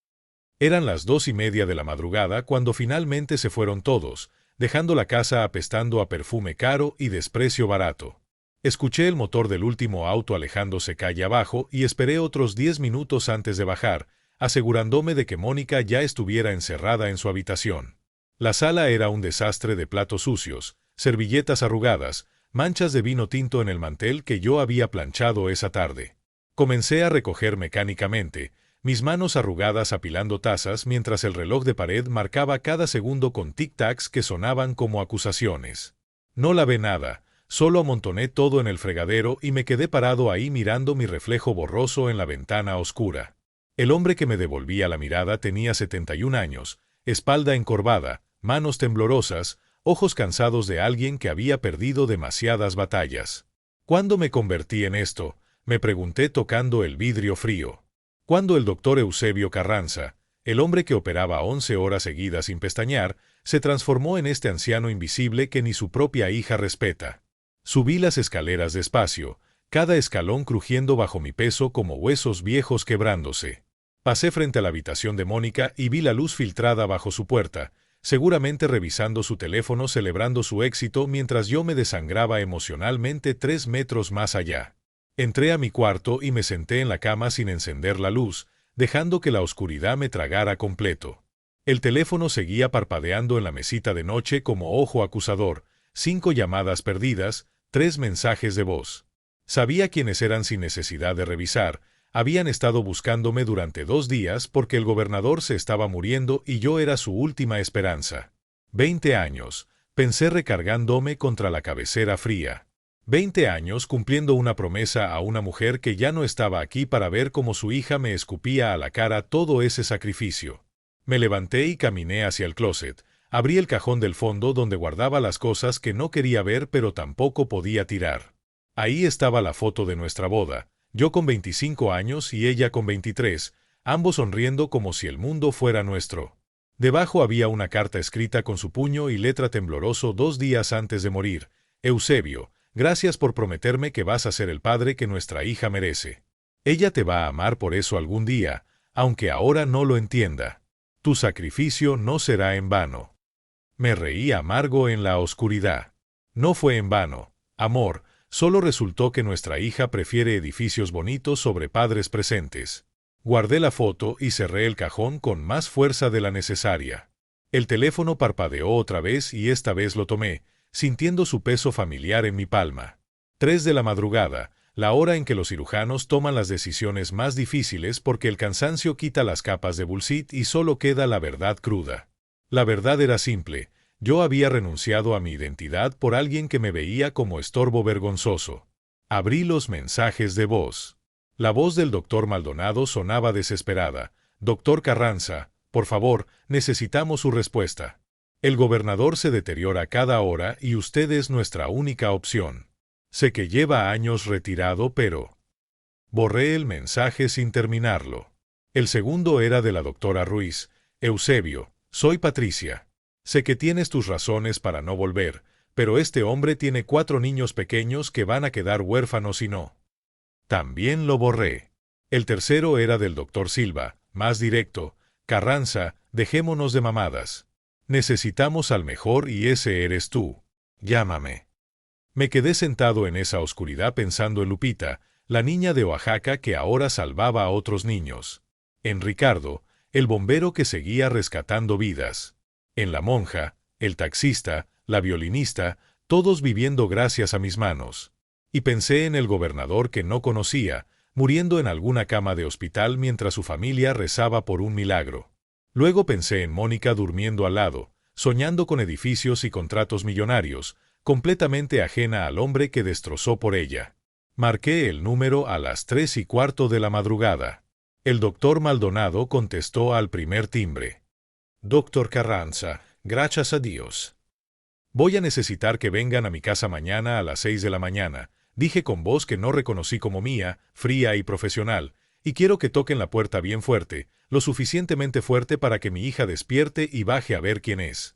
Eran las 2:30 de la madrugada cuando finalmente se fueron todos, dejando la casa apestando a perfume caro y desprecio barato. Escuché el motor del último auto alejándose calle abajo y esperé otros 10 minutos antes de bajar, asegurándome de que Mónica ya estuviera encerrada en su habitación. La sala era un desastre de platos sucios, servilletas arrugadas, manchas de vino tinto en el mantel que yo había planchado esa tarde. Comencé a recoger mecánicamente, mis manos arrugadas apilando tazas mientras el reloj de pared marcaba cada segundo con tic-tacs que sonaban como acusaciones. No lavé nada, solo amontoné todo en el fregadero y me quedé parado ahí mirando mi reflejo borroso en la ventana oscura. El hombre que me devolvía la mirada tenía 71 años, espalda encorvada, manos temblorosas, ojos cansados de alguien que había perdido demasiadas batallas. ¿Cuándo me convertí en esto?, me pregunté tocando el vidrio frío. Cuando el doctor Eusebio Carranza, el hombre que operaba 11 horas seguidas sin pestañear, se transformó en este anciano invisible que ni su propia hija respeta. Subí las escaleras despacio, cada escalón crujiendo bajo mi peso como huesos viejos quebrándose. Pasé frente a la habitación de Mónica y vi la luz filtrada bajo su puerta, seguramente revisando su teléfono celebrando su éxito mientras yo me desangraba emocionalmente 3 metros más allá. Entré a mi cuarto y me senté en la cama sin encender la luz, dejando que la oscuridad me tragara completo. El teléfono seguía parpadeando en la mesita de noche como ojo acusador, 5 llamadas perdidas, 3 mensajes de voz. Sabía quiénes eran sin necesidad de revisar, habían estado buscándome durante 2 días porque el gobernador se estaba muriendo y yo era su última esperanza. 20 años, pensé recargándome contra la cabecera fría. 20 años cumpliendo una promesa a una mujer que ya no estaba aquí para ver cómo su hija me escupía a la cara todo ese sacrificio. Me levanté y caminé hacia el closet, abrí el cajón del fondo donde guardaba las cosas que no quería ver pero tampoco podía tirar. Ahí estaba la foto de nuestra boda, yo con 25 años y ella con 23, ambos sonriendo como si el mundo fuera nuestro. Debajo había una carta escrita con su puño y letra tembloroso 2 días antes de morir. Eusebio, gracias por prometerme que vas a ser el padre que nuestra hija merece. Ella te va a amar por eso algún día, aunque ahora no lo entienda. Tu sacrificio no será en vano. Me reí amargo en la oscuridad. No fue en vano, amor, solo resultó que nuestra hija prefiere edificios bonitos sobre padres presentes. Guardé la foto y cerré el cajón con más fuerza de la necesaria. El teléfono parpadeó otra vez y esta vez lo tomé, sintiendo su peso familiar en mi palma. 3 de la madrugada, la hora en que los cirujanos toman las decisiones más difíciles porque el cansancio quita las capas de bullshit y solo queda la verdad cruda. La verdad era simple: yo había renunciado a mi identidad por alguien que me veía como estorbo vergonzoso. Abrí los mensajes de voz. La voz del doctor Maldonado sonaba desesperada. «Doctor Carranza, por favor, necesitamos su respuesta. El gobernador se deteriora cada hora y usted es nuestra única opción. Sé que lleva años retirado, pero...». Borré el mensaje sin terminarlo. El segundo era de la doctora Ruiz. «Eusebio, soy Patricia. Sé que tienes tus razones para no volver, pero este hombre tiene 4 niños pequeños que van a quedar huérfanos si no». También lo borré. El tercero era del doctor Silva, más directo. «Carranza, dejémonos de mamadas. Necesitamos al mejor y ese eres tú. Llámame». Me quedé sentado en esa oscuridad pensando en Lupita, la niña de Oaxaca que ahora salvaba a otros niños. En Ricardo, el bombero que seguía rescatando vidas. En la monja, el taxista, la violinista, todos viviendo gracias a mis manos. Y pensé en el gobernador que no conocía, muriendo en alguna cama de hospital mientras su familia rezaba por un milagro. Luego pensé en Mónica durmiendo al lado, soñando con edificios y contratos millonarios, completamente ajena al hombre que destrozó por ella. Marqué el número a las 3:15 de la madrugada. El doctor Maldonado contestó al primer timbre. «Doctor Carranza, gracias a Dios. Voy a necesitar que vengan a mi casa mañana a las 6 de la mañana», dije con voz que no reconocí como mía, fría y profesional, «y quiero que toquen la puerta bien fuerte, lo suficientemente fuerte para que mi hija despierte y baje a ver quién es».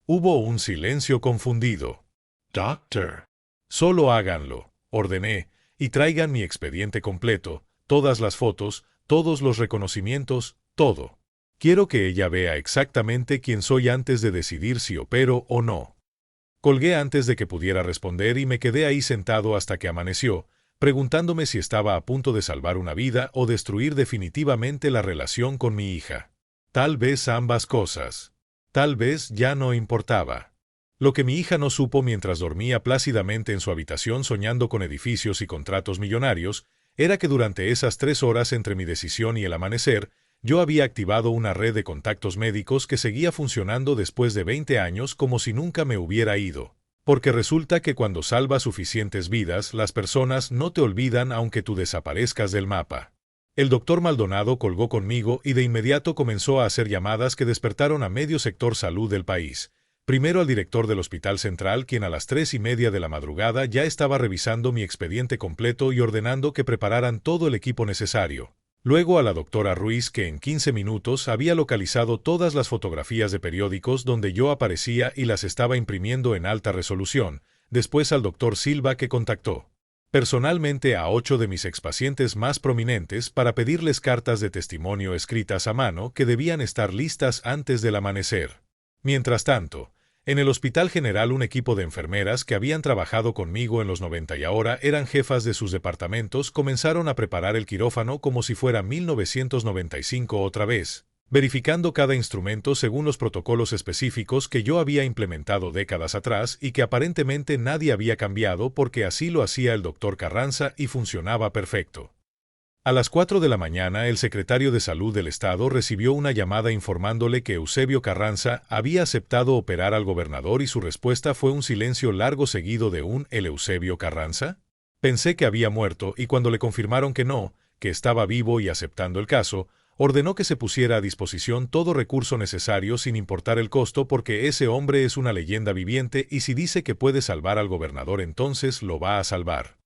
Hubo un silencio confundido. «Doctor». «Solo háganlo», ordené, «y traigan mi expediente completo, todas las fotos, todos los reconocimientos, todo. Quiero que ella vea exactamente quién soy antes de decidir si opero o no». Colgué antes de que pudiera responder y me quedé ahí sentado hasta que amaneció, preguntándome si estaba a punto de salvar una vida o destruir definitivamente la relación con mi hija. Tal vez ambas cosas. Tal vez ya no importaba. Lo que mi hija no supo mientras dormía plácidamente en su habitación soñando con edificios y contratos millonarios, era que durante esas 3 horas entre mi decisión y el amanecer, yo había activado una red de contactos médicos que seguía funcionando después de 20 años como si nunca me hubiera ido. Porque resulta que cuando salvas suficientes vidas, las personas no te olvidan aunque tú desaparezcas del mapa. El doctor Maldonado colgó conmigo y de inmediato comenzó a hacer llamadas que despertaron a medio sector salud del país. Primero al director del Hospital Central, quien a las 3:30 de la madrugada ya estaba revisando mi expediente completo y ordenando que prepararan todo el equipo necesario. Luego a la doctora Ruiz, que en 15 minutos había localizado todas las fotografías de periódicos donde yo aparecía y las estaba imprimiendo en alta resolución. Después al doctor Silva, que contactó personalmente a 8 de mis expacientes más prominentes para pedirles cartas de testimonio escritas a mano que debían estar listas antes del amanecer. Mientras tanto, en el Hospital General un equipo de enfermeras que habían trabajado conmigo en los 90 y ahora eran jefas de sus departamentos comenzaron a preparar el quirófano como si fuera 1995 otra vez, verificando cada instrumento según los protocolos específicos que yo había implementado décadas atrás y que aparentemente nadie había cambiado porque así lo hacía el doctor Carranza y funcionaba perfecto. A las 4 de la mañana el secretario de Salud del Estado recibió una llamada informándole que Eusebio Carranza había aceptado operar al gobernador y su respuesta fue un silencio largo seguido de un «¿El Eusebio Carranza?». Pensé que había muerto y cuando le confirmaron que no, que estaba vivo y aceptando el caso, ordenó que se pusiera a disposición todo recurso necesario sin importar el costo porque ese hombre es una leyenda viviente y si dice que puede salvar al gobernador entonces lo va a salvar.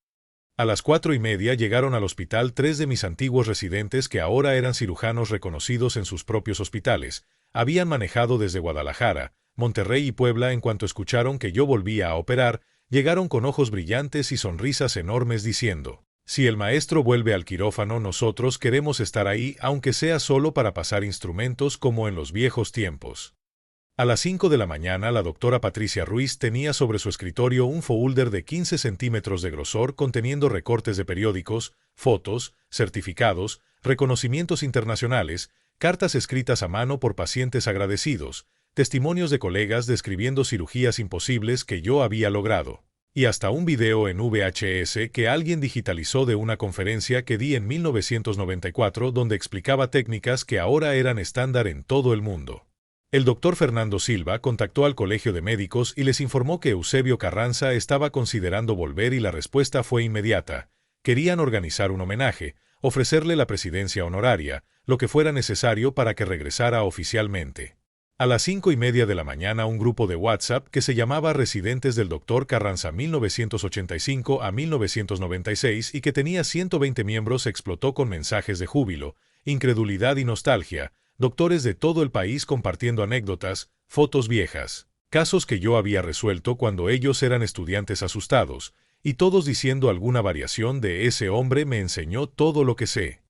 A las 4:30 llegaron al hospital 3 de mis antiguos residentes que ahora eran cirujanos reconocidos en sus propios hospitales. Habían manejado desde Guadalajara, Monterrey y Puebla. En cuanto escucharon que yo volvía a operar, llegaron con ojos brillantes y sonrisas enormes diciendo: «Si el maestro vuelve al quirófano, nosotros queremos estar ahí, aunque sea solo para pasar instrumentos como en los viejos tiempos». A las 5 de la mañana, la doctora Patricia Ruiz tenía sobre su escritorio un folder de 15 centímetros de grosor conteniendo recortes de periódicos, fotos, certificados, reconocimientos internacionales, cartas escritas a mano por pacientes agradecidos, testimonios de colegas describiendo cirugías imposibles que yo había logrado, y hasta un video en VHS que alguien digitalizó de una conferencia que di en 1994 donde explicaba técnicas que ahora eran estándar en todo el mundo. El doctor Fernando Silva contactó al Colegio de Médicos y les informó que Eusebio Carranza estaba considerando volver y la respuesta fue inmediata. Querían organizar un homenaje, ofrecerle la presidencia honoraria, lo que fuera necesario para que regresara oficialmente. A las 5:30 de la mañana un grupo de WhatsApp que se llamaba Residentes del Dr. Carranza 1985 a 1996 y que tenía 120 miembros explotó con mensajes de júbilo, incredulidad y nostalgia, doctores de todo el país compartiendo anécdotas, fotos viejas, casos que yo había resuelto cuando ellos eran estudiantes asustados, y todos diciendo alguna variación de ese hombre me enseñó todo lo que sé.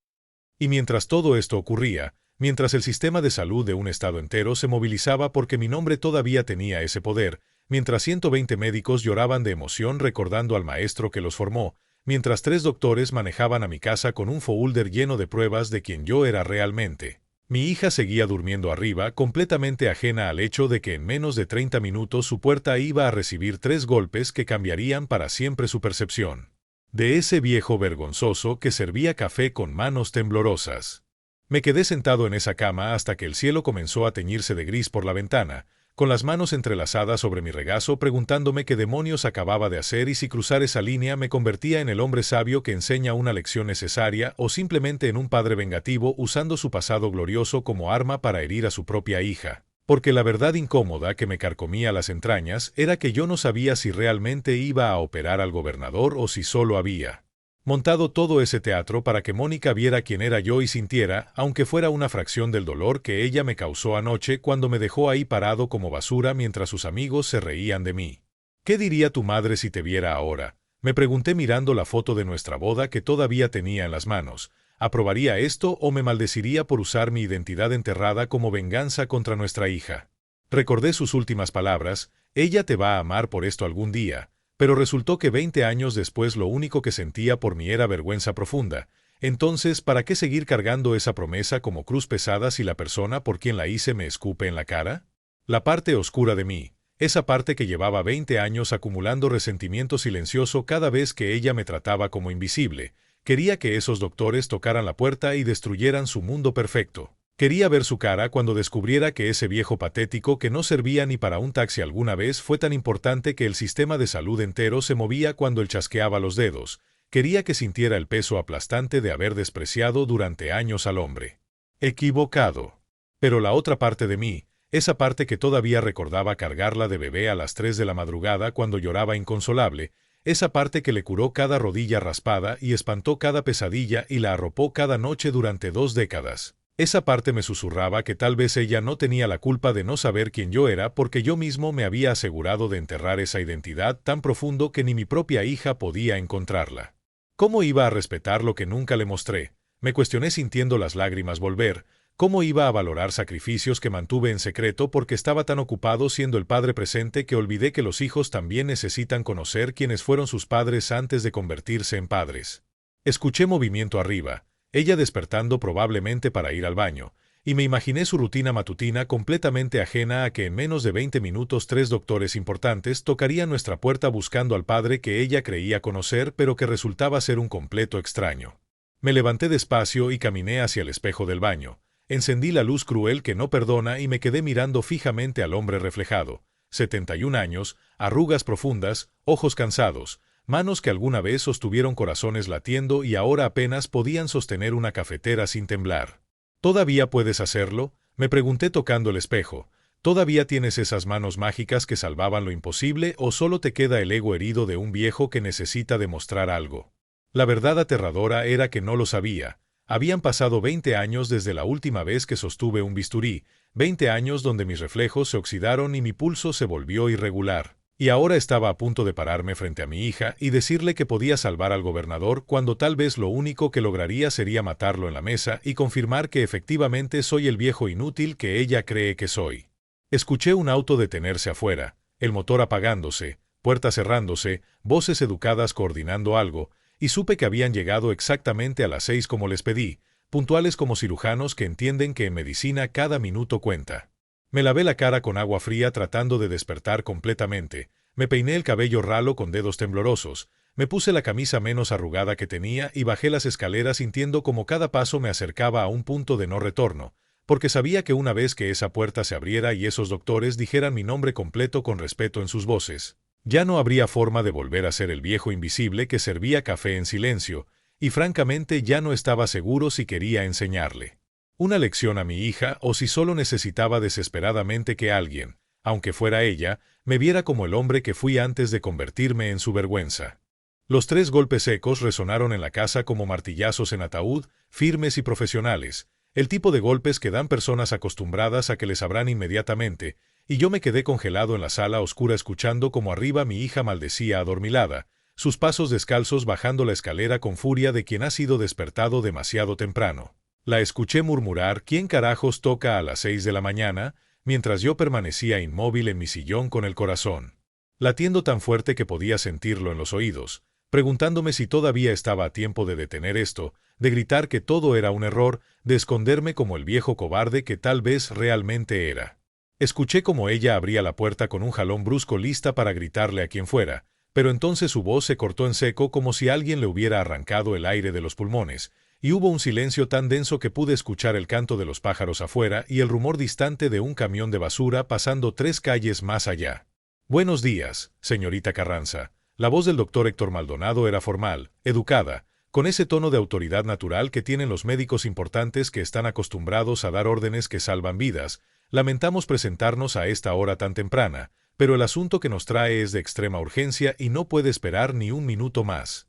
Y mientras todo esto ocurría, mientras el sistema de salud de un estado entero se movilizaba porque mi nombre todavía tenía ese poder, mientras 120 médicos lloraban de emoción recordando al maestro que los formó, mientras 3 doctores manejaban a mi casa con un folder lleno de pruebas de quién yo era realmente. Mi hija seguía durmiendo arriba, completamente ajena al hecho de que en menos de 30 minutos su puerta iba a recibir 3 golpes que cambiarían para siempre su percepción. De ese viejo vergonzoso que servía café con manos temblorosas. Me quedé sentado en esa cama hasta que el cielo comenzó a teñirse de gris por la ventana, con las manos entrelazadas sobre mi regazo preguntándome qué demonios acababa de hacer y si cruzar esa línea me convertía en el hombre sabio que enseña una lección necesaria o simplemente en un padre vengativo usando su pasado glorioso como arma para herir a su propia hija. Porque la verdad incómoda que me carcomía las entrañas era que yo no sabía si realmente iba a operar al gobernador o si solo había montado todo ese teatro para que Mónica viera quién era yo y sintiera, aunque fuera una fracción del dolor que ella me causó anoche cuando me dejó ahí parado como basura mientras sus amigos se reían de mí. ¿Qué diría tu madre si te viera ahora? Me pregunté mirando la foto de nuestra boda que todavía tenía en las manos. ¿Aprobaría esto o me maldeciría por usar mi identidad enterrada como venganza contra nuestra hija? Recordé sus últimas palabras, ella te va a amar por esto algún día. Pero resultó que 20 años después lo único que sentía por mí era vergüenza profunda. Entonces, ¿para qué seguir cargando esa promesa como cruz pesada si la persona por quien la hice me escupe en la cara? La parte oscura de mí, esa parte que llevaba 20 años acumulando resentimiento silencioso cada vez que ella me trataba como invisible, quería que esos doctores tocaran la puerta y destruyeran su mundo perfecto. Quería ver su cara cuando descubriera que ese viejo patético que no servía ni para un taxi alguna vez fue tan importante que el sistema de salud entero se movía cuando él chasqueaba los dedos. Quería que sintiera el peso aplastante de haber despreciado durante años al hombre. Equivocado. Pero la otra parte de mí, esa parte que todavía recordaba cargarla de bebé a las 3 de la madrugada cuando lloraba inconsolable, esa parte que le curó cada rodilla raspada y espantó cada pesadilla y la arropó cada noche durante 2 décadas. Esa parte me susurraba que tal vez ella no tenía la culpa de no saber quién yo era porque yo mismo me había asegurado de enterrar esa identidad tan profundo que ni mi propia hija podía encontrarla. ¿Cómo iba a respetar lo que nunca le mostré? Me cuestioné sintiendo las lágrimas volver. ¿Cómo iba a valorar sacrificios que mantuve en secreto porque estaba tan ocupado siendo el padre presente que olvidé que los hijos también necesitan conocer quiénes fueron sus padres antes de convertirse en padres? Escuché movimiento arriba. Ella despertando probablemente para ir al baño, y me imaginé su rutina matutina completamente ajena a que en menos de 20 minutos 3 doctores importantes tocarían nuestra puerta buscando al padre que ella creía conocer pero que resultaba ser un completo extraño. Me levanté despacio y caminé hacia el espejo del baño, encendí la luz cruel que no perdona y me quedé mirando fijamente al hombre reflejado, 71 años, arrugas profundas, ojos cansados, manos que alguna vez sostuvieron corazones latiendo y ahora apenas podían sostener una cafetera sin temblar. ¿Todavía puedes hacerlo?, me pregunté tocando el espejo. ¿Todavía tienes esas manos mágicas que salvaban lo imposible o solo te queda el ego herido de un viejo que necesita demostrar algo? La verdad aterradora era que no lo sabía. Habían pasado 20 años desde la última vez que sostuve un bisturí, 20 años donde mis reflejos se oxidaron y mi pulso se volvió irregular. Y ahora estaba a punto de pararme frente a mi hija y decirle que podía salvar al gobernador cuando tal vez lo único que lograría sería matarlo en la mesa y confirmar que efectivamente soy el viejo inútil que ella cree que soy. Escuché un auto detenerse afuera, el motor apagándose, puertas cerrándose, voces educadas coordinando algo, y supe que habían llegado exactamente a las 6 como les pedí, puntuales como cirujanos que entienden que en medicina cada minuto cuenta. Me lavé la cara con agua fría tratando de despertar completamente, me peiné el cabello ralo con dedos temblorosos, me puse la camisa menos arrugada que tenía y bajé las escaleras sintiendo como cada paso me acercaba a un punto de no retorno, porque sabía que una vez que esa puerta se abriera y esos doctores dijeran mi nombre completo con respeto en sus voces, ya no habría forma de volver a ser el viejo invisible que servía café en silencio, y francamente ya no estaba seguro si quería enseñarle una lección a mi hija o si solo necesitaba desesperadamente que alguien, aunque fuera ella, me viera como el hombre que fui antes de convertirme en su vergüenza. Los 3 golpes secos resonaron en la casa como martillazos en ataúd, firmes y profesionales, el tipo de golpes que dan personas acostumbradas a que les abran inmediatamente, y yo me quedé congelado en la sala oscura escuchando como arriba mi hija maldecía adormilada, sus pasos descalzos bajando la escalera con furia de quien ha sido despertado demasiado temprano. La escuché murmurar «¿Quién carajos toca a las 6 de la mañana?», mientras yo permanecía inmóvil en mi sillón con el corazón latiendo tan fuerte que podía sentirlo en los oídos, preguntándome si todavía estaba a tiempo de detener esto, de gritar que todo era un error, de esconderme como el viejo cobarde que tal vez realmente era. Escuché como ella abría la puerta con un jalón brusco lista para gritarle a quien fuera, pero entonces su voz se cortó en seco como si alguien le hubiera arrancado el aire de los pulmones, y hubo un silencio tan denso que pude escuchar el canto de los pájaros afuera y el rumor distante de un camión de basura pasando 3 calles más allá. «Buenos días, señorita Carranza». La voz del doctor Héctor Maldonado era formal, educada, con ese tono de autoridad natural que tienen los médicos importantes que están acostumbrados a dar órdenes que salvan vidas. Lamentamos presentarnos a esta hora tan temprana, pero el asunto que nos trae es de extrema urgencia y no puede esperar ni un minuto más.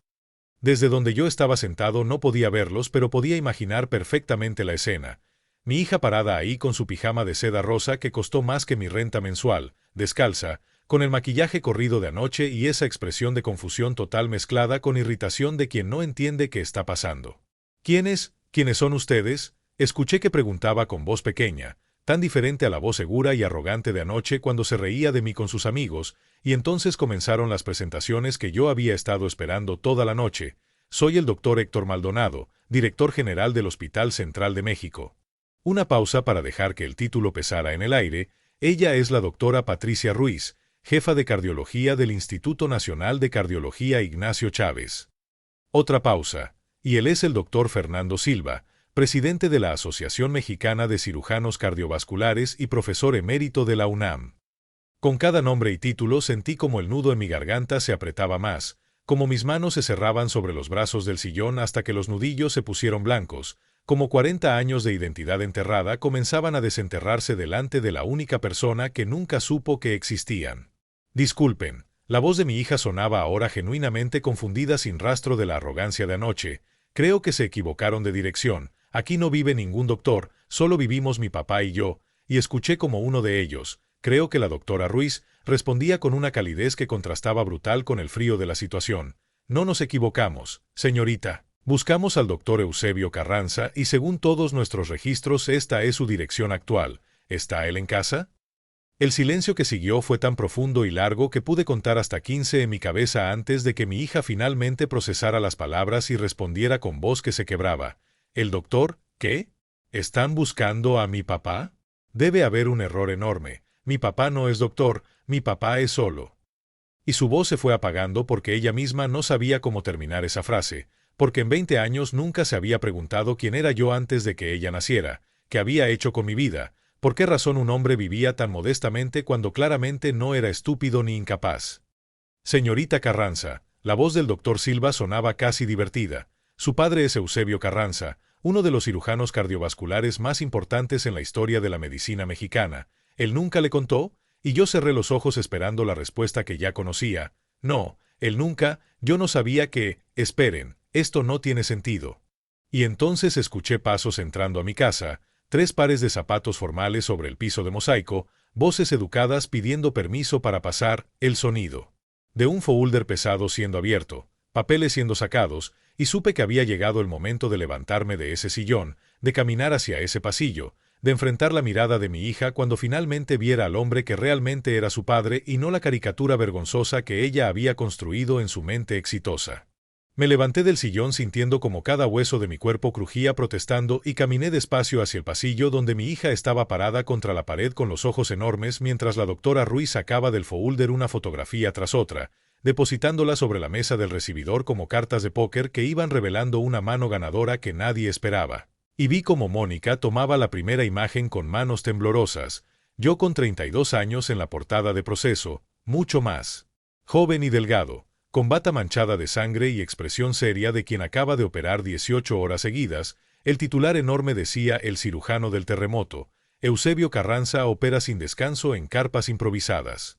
Desde donde yo estaba sentado no podía verlos, pero podía imaginar perfectamente la escena. Mi hija parada ahí con su pijama de seda rosa que costó más que mi renta mensual, descalza, con el maquillaje corrido de anoche y esa expresión de confusión total mezclada con irritación de quien no entiende qué está pasando. ¿Quiénes son ustedes?», escuché que preguntaba con voz pequeña, tan diferente a la voz segura y arrogante de anoche cuando se reía de mí con sus amigos, y entonces comenzaron las presentaciones que yo había estado esperando toda la noche. «Soy el doctor Héctor Maldonado, director general del Hospital Central de México». Una pausa para dejar que el título pesara en el aire. «Ella es la doctora Patricia Ruiz, jefa de cardiología del Instituto Nacional de Cardiología Ignacio Chávez». Otra pausa. «Y él es el doctor Fernando Silva, presidente de la Asociación Mexicana de Cirujanos Cardiovasculares y profesor emérito de la UNAM». Con cada nombre y título sentí como el nudo en mi garganta se apretaba más, como mis manos se cerraban sobre los brazos del sillón hasta que los nudillos se pusieron blancos, como 40 años de identidad enterrada comenzaban a desenterrarse delante de la única persona que nunca supo que existían. «Disculpen», la voz de mi hija sonaba ahora genuinamente confundida sin rastro de la arrogancia de anoche. «Creo que se equivocaron de dirección. Aquí no vive ningún doctor, solo vivimos mi papá y yo». Y escuché como uno de ellos, creo que la doctora Ruiz, respondía con una calidez que contrastaba brutal con el frío de la situación. «No nos equivocamos, señorita. Buscamos al doctor Eusebio Carranza y según todos nuestros registros esta es su dirección actual. ¿Está él en casa?». El silencio que siguió fue tan profundo y largo que pude contar hasta 15 en mi cabeza antes de que mi hija finalmente procesara las palabras y respondiera con voz que se quebraba. «¿El doctor? ¿Qué? ¿Están buscando a mi papá? Debe haber un error enorme. Mi papá no es doctor, mi papá es solo». Y su voz se fue apagando porque ella misma no sabía cómo terminar esa frase, porque en 20 años nunca se había preguntado quién era yo antes de que ella naciera, qué había hecho con mi vida, por qué razón un hombre vivía tan modestamente cuando claramente no era estúpido ni incapaz. «Señorita Carranza», la voz del doctor Silva sonaba casi divertida. «Su padre es Eusebio Carranza, uno de los cirujanos cardiovasculares más importantes en la historia de la medicina mexicana. ¿Él nunca le contó?». Y yo cerré los ojos esperando la respuesta que ya conocía. «No, él nunca, yo no sabía que, esperen, esto no tiene sentido». Y entonces escuché pasos entrando a mi casa, 3 pares de zapatos formales sobre el piso de mosaico, voces educadas pidiendo permiso para pasar, el sonido de un folder pesado siendo abierto, papeles siendo sacados, y supe que había llegado el momento de levantarme de ese sillón, de caminar hacia ese pasillo, de enfrentar la mirada de mi hija cuando finalmente viera al hombre que realmente era su padre y no la caricatura vergonzosa que ella había construido en su mente exitosa. Me levanté del sillón sintiendo como cada hueso de mi cuerpo crujía protestando y caminé despacio hacia el pasillo donde mi hija estaba parada contra la pared con los ojos enormes mientras la doctora Ruiz sacaba del folder una fotografía tras otra, depositándola sobre la mesa del recibidor como cartas de póker que iban revelando una mano ganadora que nadie esperaba. Y vi como Mónica tomaba la primera imagen con manos temblorosas, yo con 32 años en la portada de Proceso, mucho más. Joven y delgado, con bata manchada de sangre y expresión seria de quien acaba de operar 18 horas seguidas, el titular enorme decía el cirujano del terremoto, Eusebio Carranza opera sin descanso en carpas improvisadas.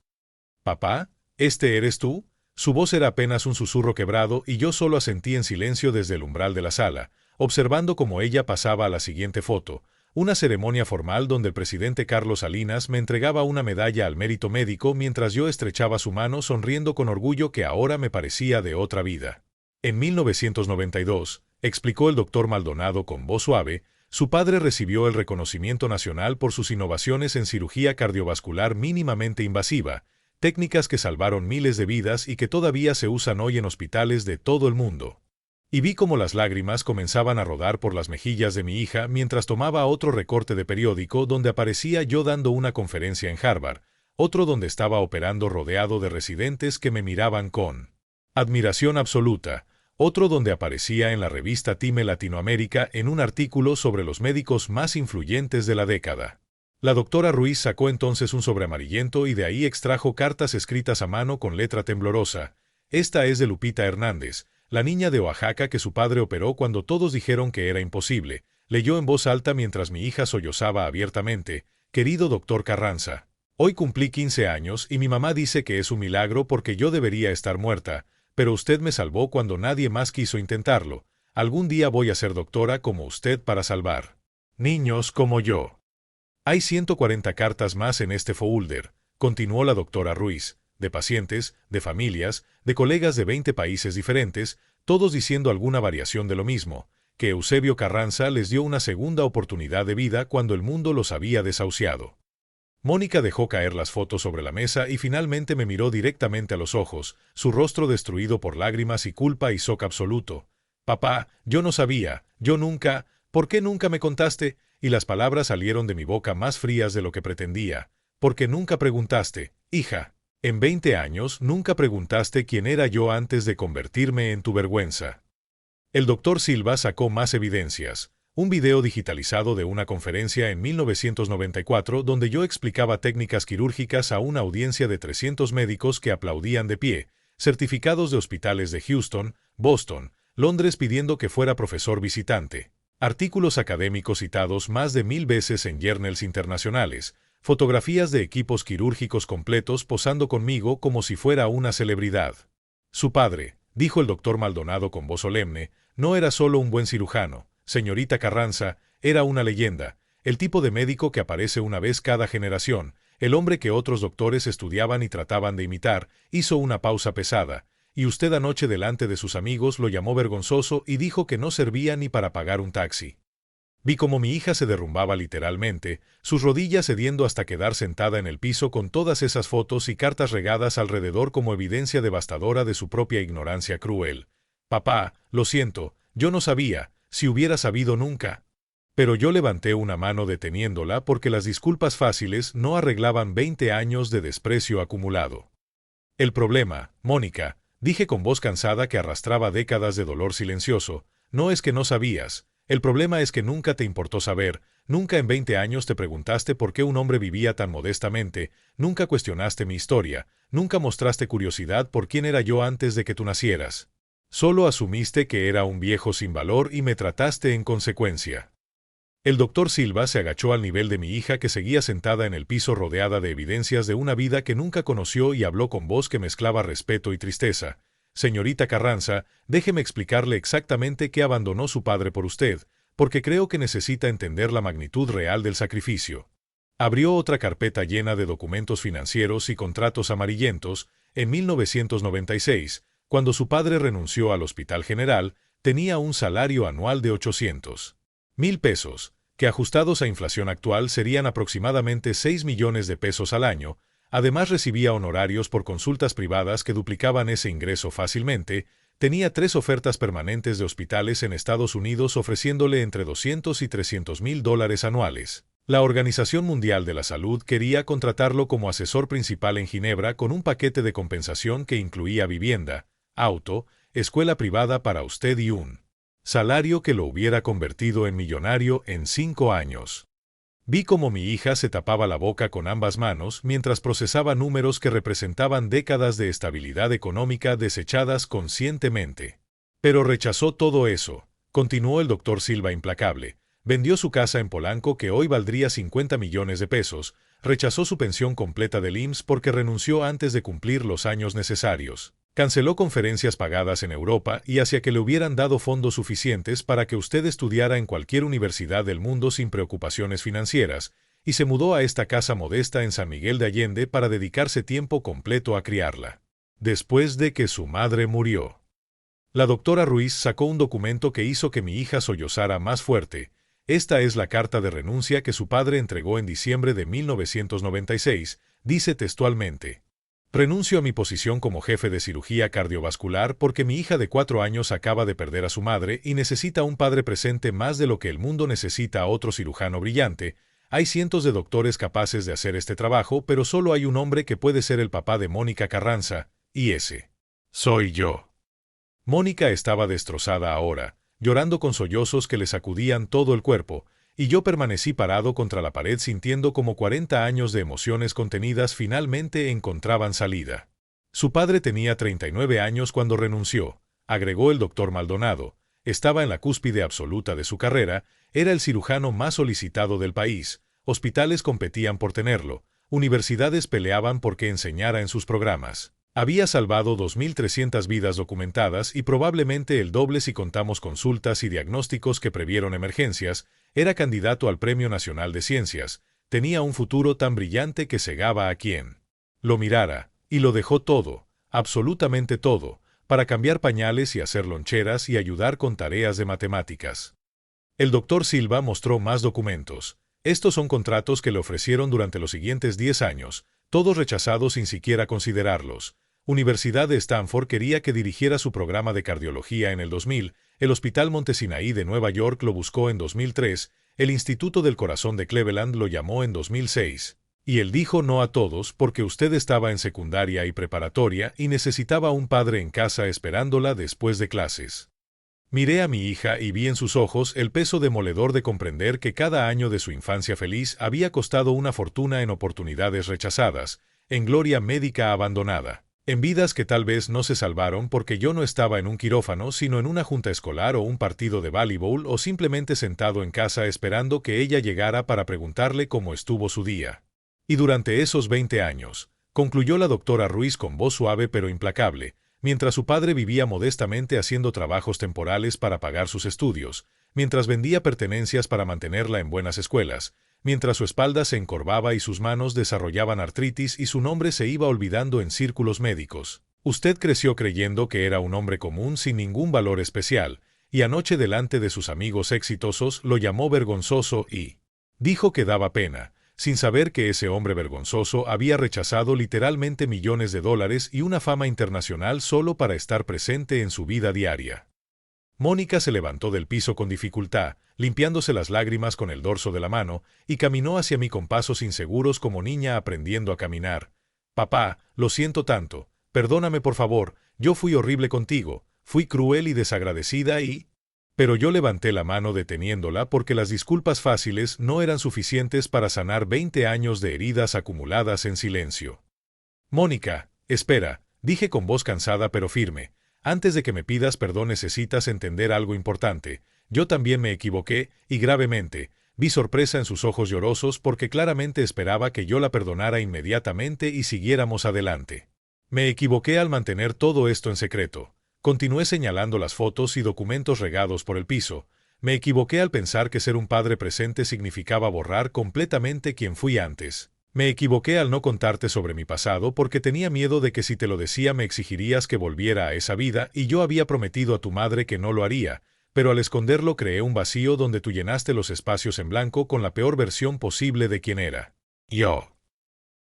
«¿Papá? ¿Este eres tú?». Su voz era apenas un susurro quebrado y yo solo asentí en silencio desde el umbral de la sala, observando cómo ella pasaba a la siguiente foto, una ceremonia formal donde el presidente Carlos Salinas me entregaba una medalla al mérito médico mientras yo estrechaba su mano sonriendo con orgullo que ahora me parecía de otra vida. En 1992, explicó el doctor Maldonado con voz suave, su padre recibió el reconocimiento nacional por sus innovaciones en cirugía cardiovascular mínimamente invasiva, técnicas que salvaron miles de vidas y que todavía se usan hoy en hospitales de todo el mundo. Y vi cómo las lágrimas comenzaban a rodar por las mejillas de mi hija mientras tomaba otro recorte de periódico donde aparecía yo dando una conferencia en Harvard, otro donde estaba operando rodeado de residentes que me miraban con admiración absoluta, otro donde aparecía en la revista Time Latinoamérica en un artículo sobre los médicos más influyentes de la década. La doctora Ruiz sacó entonces un sobre amarillento y de ahí extrajo cartas escritas a mano con letra temblorosa. Esta es de Lupita Hernández, la niña de Oaxaca que su padre operó cuando todos dijeron que era imposible. Leyó en voz alta mientras mi hija sollozaba abiertamente. Querido doctor Carranza, hoy cumplí 15 años y mi mamá dice que es un milagro porque yo debería estar muerta, pero usted me salvó cuando nadie más quiso intentarlo. Algún día voy a ser doctora como usted para salvar niños como yo. Hay 140 cartas más en este folder, continuó la doctora Ruiz, de pacientes, de familias, de colegas de 20 países diferentes, todos diciendo alguna variación de lo mismo, que Eusebio Carranza les dio una segunda oportunidad de vida cuando el mundo los había desahuciado. Mónica dejó caer las fotos sobre la mesa y finalmente me miró directamente a los ojos, su rostro destruido por lágrimas y culpa y shock absoluto. «Papá, yo no sabía, yo nunca, ¿por qué nunca me contaste?». Y las palabras salieron de mi boca más frías de lo que pretendía. «Porque nunca preguntaste, hija. En 20 años nunca preguntaste quién era yo antes de convertirme en tu vergüenza». El doctor Silva sacó más evidencias. Un video digitalizado de una conferencia en 1994 donde yo explicaba técnicas quirúrgicas a una audiencia de 300 médicos que aplaudían de pie, certificados de hospitales de Houston, Boston, Londres pidiendo que fuera profesor visitante. Artículos académicos citados más de 1000 veces en journals internacionales, fotografías de equipos quirúrgicos completos posando conmigo como si fuera una celebridad. Su padre, dijo el doctor Maldonado con voz solemne, no era solo un buen cirujano, señorita Carranza, era una leyenda, el tipo de médico que aparece una vez cada generación, el hombre que otros doctores estudiaban y trataban de imitar, hizo una pausa pesada. Y usted anoche delante de sus amigos lo llamó vergonzoso y dijo que no servía ni para pagar un taxi. Vi cómo mi hija se derrumbaba literalmente, sus rodillas cediendo hasta quedar sentada en el piso con todas esas fotos y cartas regadas alrededor como evidencia devastadora de su propia ignorancia cruel. «Papá, lo siento, yo no sabía, si hubiera sabido nunca». Pero yo levanté una mano deteniéndola porque las disculpas fáciles no arreglaban 20 años de desprecio acumulado. «El problema, Mónica», dije con voz cansada que arrastraba décadas de dolor silencioso, «no es que no sabías, el problema es que nunca te importó saber, nunca en 20 años te preguntaste por qué un hombre vivía tan modestamente, nunca cuestionaste mi historia, nunca mostraste curiosidad por quién era yo antes de que tú nacieras. Solo asumiste que era un viejo sin valor y me trataste en consecuencia». El doctor Silva se agachó al nivel de mi hija que seguía sentada en el piso rodeada de evidencias de una vida que nunca conoció y habló con voz que mezclaba respeto y tristeza. «Señorita Carranza, déjeme explicarle exactamente qué abandonó su padre por usted, porque creo que necesita entender la magnitud real del sacrificio». Abrió otra carpeta llena de documentos financieros y contratos amarillentos. En 1996, cuando su padre renunció al Hospital General, tenía un salario anual de 800,000 pesos. que ajustados a inflación actual serían aproximadamente 6 millones de pesos al año. Además recibía honorarios por consultas privadas que duplicaban ese ingreso fácilmente. Tenía 3 ofertas permanentes de hospitales en Estados Unidos ofreciéndole entre 200 y 300 mil dólares anuales. La Organización Mundial de la Salud quería contratarlo como asesor principal en Ginebra con un paquete de compensación que incluía vivienda, auto, escuela privada para usted y un salario que lo hubiera convertido en millonario en 5 años. Vi cómo mi hija se tapaba la boca con ambas manos mientras procesaba números que representaban décadas de estabilidad económica desechadas conscientemente. Pero rechazó todo eso, continuó el doctor Silva implacable. Vendió su casa en Polanco que hoy valdría 50 millones de pesos, rechazó su pensión completa del IMSS porque renunció antes de cumplir los años necesarios. Canceló conferencias pagadas en Europa y hacia que le hubieran dado fondos suficientes para que usted estudiara en cualquier universidad del mundo sin preocupaciones financieras, y se mudó a esta casa modesta en San Miguel de Allende para dedicarse tiempo completo a criarla. Después de que su madre murió. La doctora Ruiz sacó un documento que hizo que mi hija sollozara más fuerte. Esta es la carta de renuncia que su padre entregó en diciembre de 1996, dice textualmente. Renuncio a mi posición como jefe de cirugía cardiovascular porque mi hija de 4 años acaba de perder a su madre y necesita un padre presente más de lo que el mundo necesita a otro cirujano brillante. Hay cientos de doctores capaces de hacer este trabajo, pero solo hay un hombre que puede ser el papá de Mónica Carranza, y ese soy yo. Mónica estaba destrozada ahora, llorando con sollozos que le sacudían todo el cuerpo, y yo permanecí parado contra la pared sintiendo como 40 años de emociones contenidas finalmente encontraban salida. Su padre tenía 39 años cuando renunció, agregó el doctor Maldonado, estaba en la cúspide absoluta de su carrera, era el cirujano más solicitado del país, hospitales competían por tenerlo, universidades peleaban por que enseñara en sus programas. Había salvado 2.300 vidas documentadas y probablemente el doble si contamos consultas y diagnósticos que previeron emergencias, era candidato al Premio Nacional de Ciencias, tenía un futuro tan brillante que cegaba a quien lo mirara, y lo dejó todo, absolutamente todo, para cambiar pañales y hacer loncheras y ayudar con tareas de matemáticas. El doctor Silva mostró más documentos. Estos son contratos que le ofrecieron durante los siguientes 10 años, todos rechazados sin siquiera considerarlos. Universidad de Stanford quería que dirigiera su programa de cardiología en el 2000, el Hospital Montesinaí de Nueva York lo buscó en 2003, el Instituto del Corazón de Cleveland lo llamó en 2006. Y él dijo no a todos porque usted estaba en secundaria y preparatoria y necesitaba un padre en casa esperándola después de clases. Miré a mi hija y vi en sus ojos el peso demoledor de comprender que cada año de su infancia feliz había costado una fortuna en oportunidades rechazadas, en gloria médica abandonada, en vidas que tal vez no se salvaron porque yo no estaba en un quirófano sino en una junta escolar o un partido de voleibol o simplemente sentado en casa esperando que ella llegara para preguntarle cómo estuvo su día. Y durante esos 20 años, concluyó la doctora Ruiz con voz suave pero implacable, mientras su padre vivía modestamente haciendo trabajos temporales para pagar sus estudios, mientras vendía pertenencias para mantenerla en buenas escuelas, mientras su espalda se encorvaba y sus manos desarrollaban artritis y su nombre se iba olvidando en círculos médicos. Usted creció creyendo que era un hombre común sin ningún valor especial, y anoche delante de sus amigos exitosos lo llamó vergonzoso y dijo que daba pena, sin saber que ese hombre vergonzoso había rechazado literalmente millones de dólares y una fama internacional solo para estar presente en su vida diaria. Mónica se levantó del piso con dificultad, limpiándose las lágrimas con el dorso de la mano, y caminó hacia mí con pasos inseguros como niña aprendiendo a caminar. «Papá, lo siento tanto. Perdóname por favor, yo fui horrible contigo, fui cruel y desagradecida y...» Pero yo levanté la mano deteniéndola porque las disculpas fáciles no eran suficientes para sanar 20 años de heridas acumuladas en silencio. «Mónica, espera», dije con voz cansada pero firme. «Antes de que me pidas perdón necesitas entender algo importante. Yo también me equivoqué, y gravemente». Vi sorpresa en sus ojos llorosos porque claramente esperaba que yo la perdonara inmediatamente y siguiéramos adelante. Me equivoqué al mantener todo esto en secreto. Continué señalando las fotos y documentos regados por el piso. Me equivoqué al pensar que ser un padre presente significaba borrar completamente quién fui antes. Me equivoqué al no contarte sobre mi pasado porque tenía miedo de que si te lo decía me exigirías que volviera a esa vida y yo había prometido a tu madre que no lo haría, pero al esconderlo creé un vacío donde tú llenaste los espacios en blanco con la peor versión posible de quien era. Yo.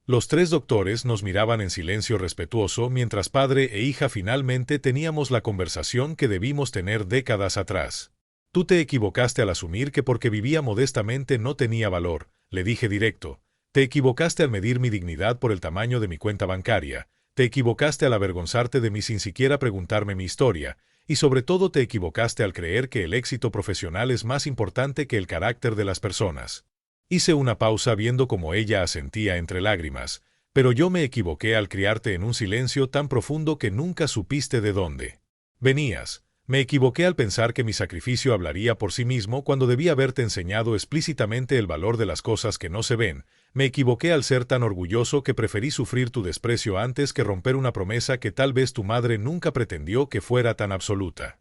Los tres doctores nos miraban en silencio respetuoso mientras padre e hija finalmente teníamos la conversación que debimos tener décadas atrás. Tú te equivocaste al asumir que porque vivía modestamente no tenía valor, le dije directo. Te equivocaste al medir mi dignidad por el tamaño de mi cuenta bancaria. Te equivocaste al avergonzarte de mí sin siquiera preguntarme mi historia. Y sobre todo te equivocaste al creer que el éxito profesional es más importante que el carácter de las personas. Hice una pausa viendo cómo ella asentía entre lágrimas, pero yo me equivoqué al criarte en un silencio tan profundo que nunca supiste de dónde venías. Me equivoqué al pensar que mi sacrificio hablaría por sí mismo cuando debí haberte enseñado explícitamente el valor de las cosas que no se ven. Me equivoqué al ser tan orgulloso que preferí sufrir tu desprecio antes que romper una promesa que tal vez tu madre nunca pretendió que fuera tan absoluta.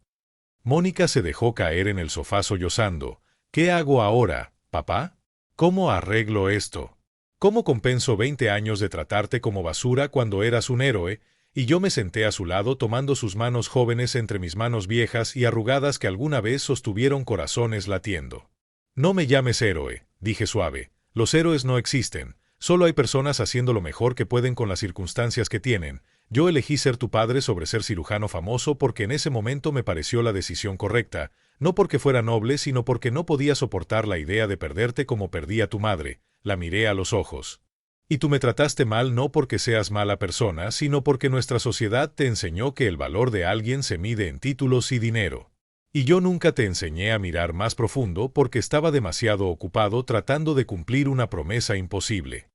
Mónica se dejó caer en el sofá sollozando. ¿Qué hago ahora, papá? ¿Cómo arreglo esto? ¿Cómo compenso 20 años de tratarte como basura cuando eras un héroe? Y yo me senté a su lado tomando sus manos jóvenes entre mis manos viejas y arrugadas que alguna vez sostuvieron corazones latiendo. No me llames héroe, dije suave. Los héroes no existen. Solo hay personas haciendo lo mejor que pueden con las circunstancias que tienen. Yo elegí ser tu padre sobre ser cirujano famoso porque en ese momento me pareció la decisión correcta, no porque fuera noble, sino porque no podía soportar la idea de perderte como perdí a tu madre. La miré a los ojos. Y tú me trataste mal no porque seas mala persona, sino porque nuestra sociedad te enseñó que el valor de alguien se mide en títulos y dinero. Y yo nunca te enseñé a mirar más profundo porque estaba demasiado ocupado tratando de cumplir una promesa imposible.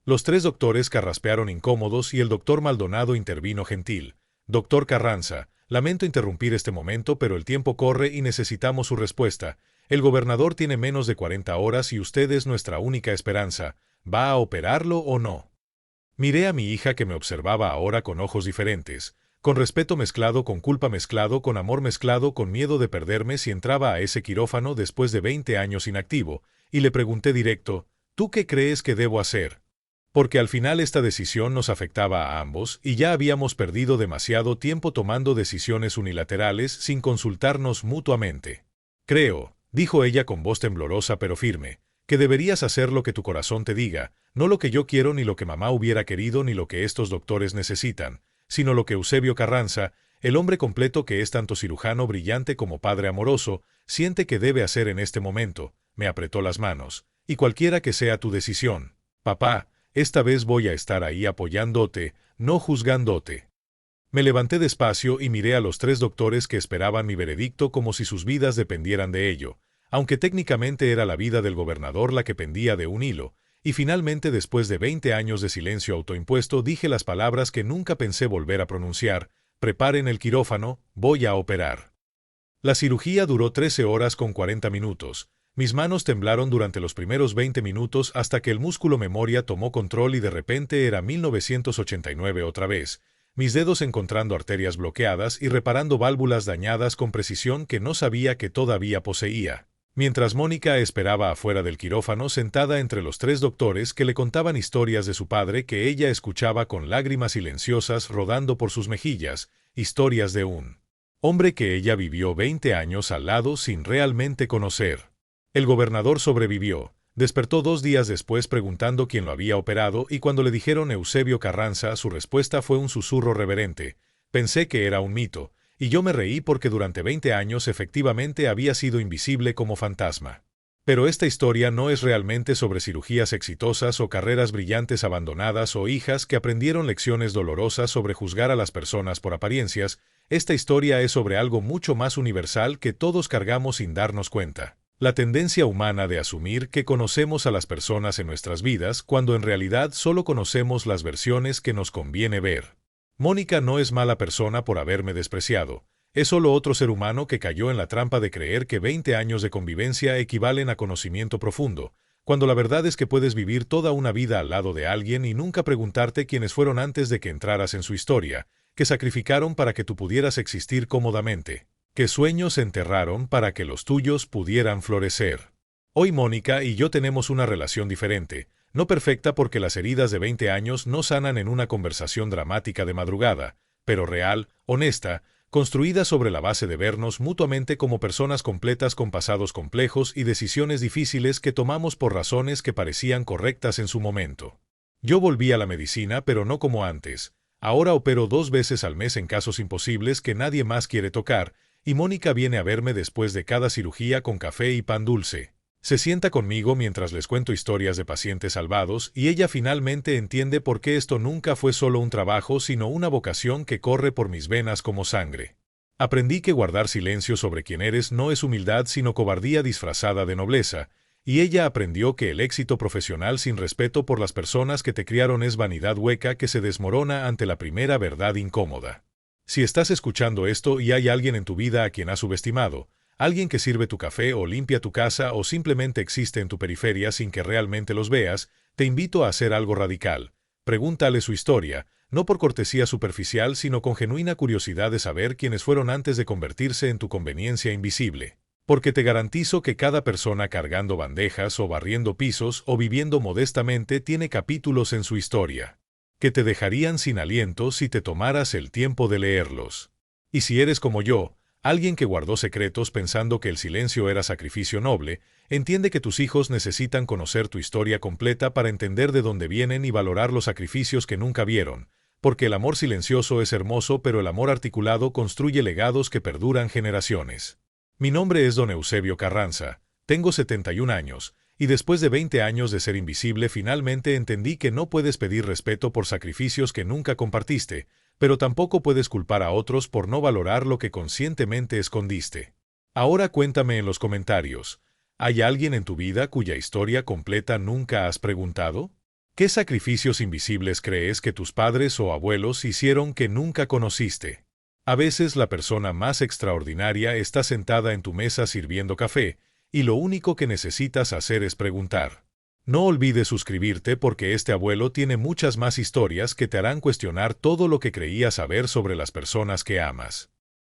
Los tres doctores carraspearon incómodos y el doctor Maldonado intervino gentil. Doctor Carranza, lamento interrumpir este momento, pero el tiempo corre y necesitamos su respuesta. El gobernador tiene menos de 40 horas y usted es nuestra única esperanza. ¿Va a operarlo o no? Miré a mi hija que me observaba ahora con ojos diferentes, con respeto mezclado con culpa mezclado con amor mezclado con miedo de perderme si entraba a ese quirófano después de 20 años inactivo, y le pregunté directo, ¿tú qué crees que debo hacer? Porque al final esta decisión nos afectaba a ambos y ya habíamos perdido demasiado tiempo tomando decisiones unilaterales sin consultarnos mutuamente. Creo, dijo ella con voz temblorosa pero firme, que deberías hacer lo que tu corazón te diga, no lo que yo quiero ni lo que mamá hubiera querido ni lo que estos doctores necesitan, sino lo que Eusebio Carranza, el hombre completo que es tanto cirujano brillante como padre amoroso, siente que debe hacer en este momento. Me apretó las manos. Y cualquiera que sea tu decisión, papá, esta vez voy a estar ahí apoyándote, no juzgándote. Me levanté despacio y miré a los tres doctores que esperaban mi veredicto como si sus vidas dependieran de ello, aunque técnicamente era la vida del gobernador la que pendía de un hilo, y finalmente después de 20 años de silencio autoimpuesto dije las palabras que nunca pensé volver a pronunciar: preparen el quirófano, voy a operar. La cirugía duró 13 horas con 40 minutos. Mis manos temblaron durante los primeros 20 minutos hasta que el músculo memoria tomó control y de repente era 1989 otra vez, mis dedos encontrando arterias bloqueadas y reparando válvulas dañadas con precisión que no sabía que todavía poseía. Mientras Mónica esperaba afuera del quirófano sentada entre los tres doctores que le contaban historias de su padre que ella escuchaba con lágrimas silenciosas rodando por sus mejillas, historias de un hombre que ella vivió 20 años al lado sin realmente conocer. El gobernador sobrevivió, despertó 2 días después preguntando quién lo había operado y cuando le dijeron Eusebio Carranza su respuesta fue un susurro reverente. Pensé que era un mito. Y yo me reí porque durante 20 años efectivamente había sido invisible como fantasma. Pero esta historia no es realmente sobre cirugías exitosas o carreras brillantes abandonadas o hijas que aprendieron lecciones dolorosas sobre juzgar a las personas por apariencias. Esta historia es sobre algo mucho más universal que todos cargamos sin darnos cuenta. La tendencia humana de asumir que conocemos a las personas en nuestras vidas cuando en realidad solo conocemos las versiones que nos conviene ver. Mónica no es mala persona por haberme despreciado. Es solo otro ser humano que cayó en la trampa de creer que 20 años de convivencia equivalen a conocimiento profundo, cuando la verdad es que puedes vivir toda una vida al lado de alguien y nunca preguntarte quiénes fueron antes de que entraras en su historia, que sacrificaron para que tú pudieras existir cómodamente, que sueños enterraron para que los tuyos pudieran florecer. Hoy Mónica y yo tenemos una relación diferente. No perfecta porque las heridas de 20 años no sanan en una conversación dramática de madrugada, pero real, honesta, construida sobre la base de vernos mutuamente como personas completas con pasados complejos y decisiones difíciles que tomamos por razones que parecían correctas en su momento. Yo volví a la medicina, pero no como antes. Ahora opero 2 veces al mes en casos imposibles que nadie más quiere tocar, y Mónica viene a verme después de cada cirugía con café y pan dulce. Se sienta conmigo mientras les cuento historias de pacientes salvados y ella finalmente entiende por qué esto nunca fue solo un trabajo sino una vocación que corre por mis venas como sangre. Aprendí que guardar silencio sobre quién eres no es humildad sino cobardía disfrazada de nobleza, y ella aprendió que el éxito profesional sin respeto por las personas que te criaron es vanidad hueca que se desmorona ante la primera verdad incómoda. Si estás escuchando esto y hay alguien en tu vida a quien has subestimado, alguien que sirve tu café o limpia tu casa o simplemente existe en tu periferia sin que realmente los veas, te invito a hacer algo radical. Pregúntale su historia, no por cortesía superficial sino con genuina curiosidad de saber quiénes fueron antes de convertirse en tu conveniencia invisible. Porque te garantizo que cada persona cargando bandejas o barriendo pisos o viviendo modestamente tiene capítulos en su historia, que te dejarían sin aliento si te tomaras el tiempo de leerlos. Y si eres como yo, alguien que guardó secretos pensando que el silencio era sacrificio noble, entiende que tus hijos necesitan conocer tu historia completa para entender de dónde vienen y valorar los sacrificios que nunca vieron, porque el amor silencioso es hermoso pero el amor articulado construye legados que perduran generaciones. Mi nombre es Don Eusebio Carranza, tengo 71 años, y después de 20 años de ser invisible finalmente entendí que no puedes pedir respeto por sacrificios que nunca compartiste, pero tampoco puedes culpar a otros por no valorar lo que conscientemente escondiste. Ahora cuéntame en los comentarios, ¿hay alguien en tu vida cuya historia completa nunca has preguntado? ¿Qué sacrificios invisibles crees que tus padres o abuelos hicieron que nunca conociste? A veces la persona más extraordinaria está sentada en tu mesa sirviendo café, y lo único que necesitas hacer es preguntar. No olvides suscribirte porque este abuelo tiene muchas más historias que te harán cuestionar todo lo que creías saber sobre las personas que amas.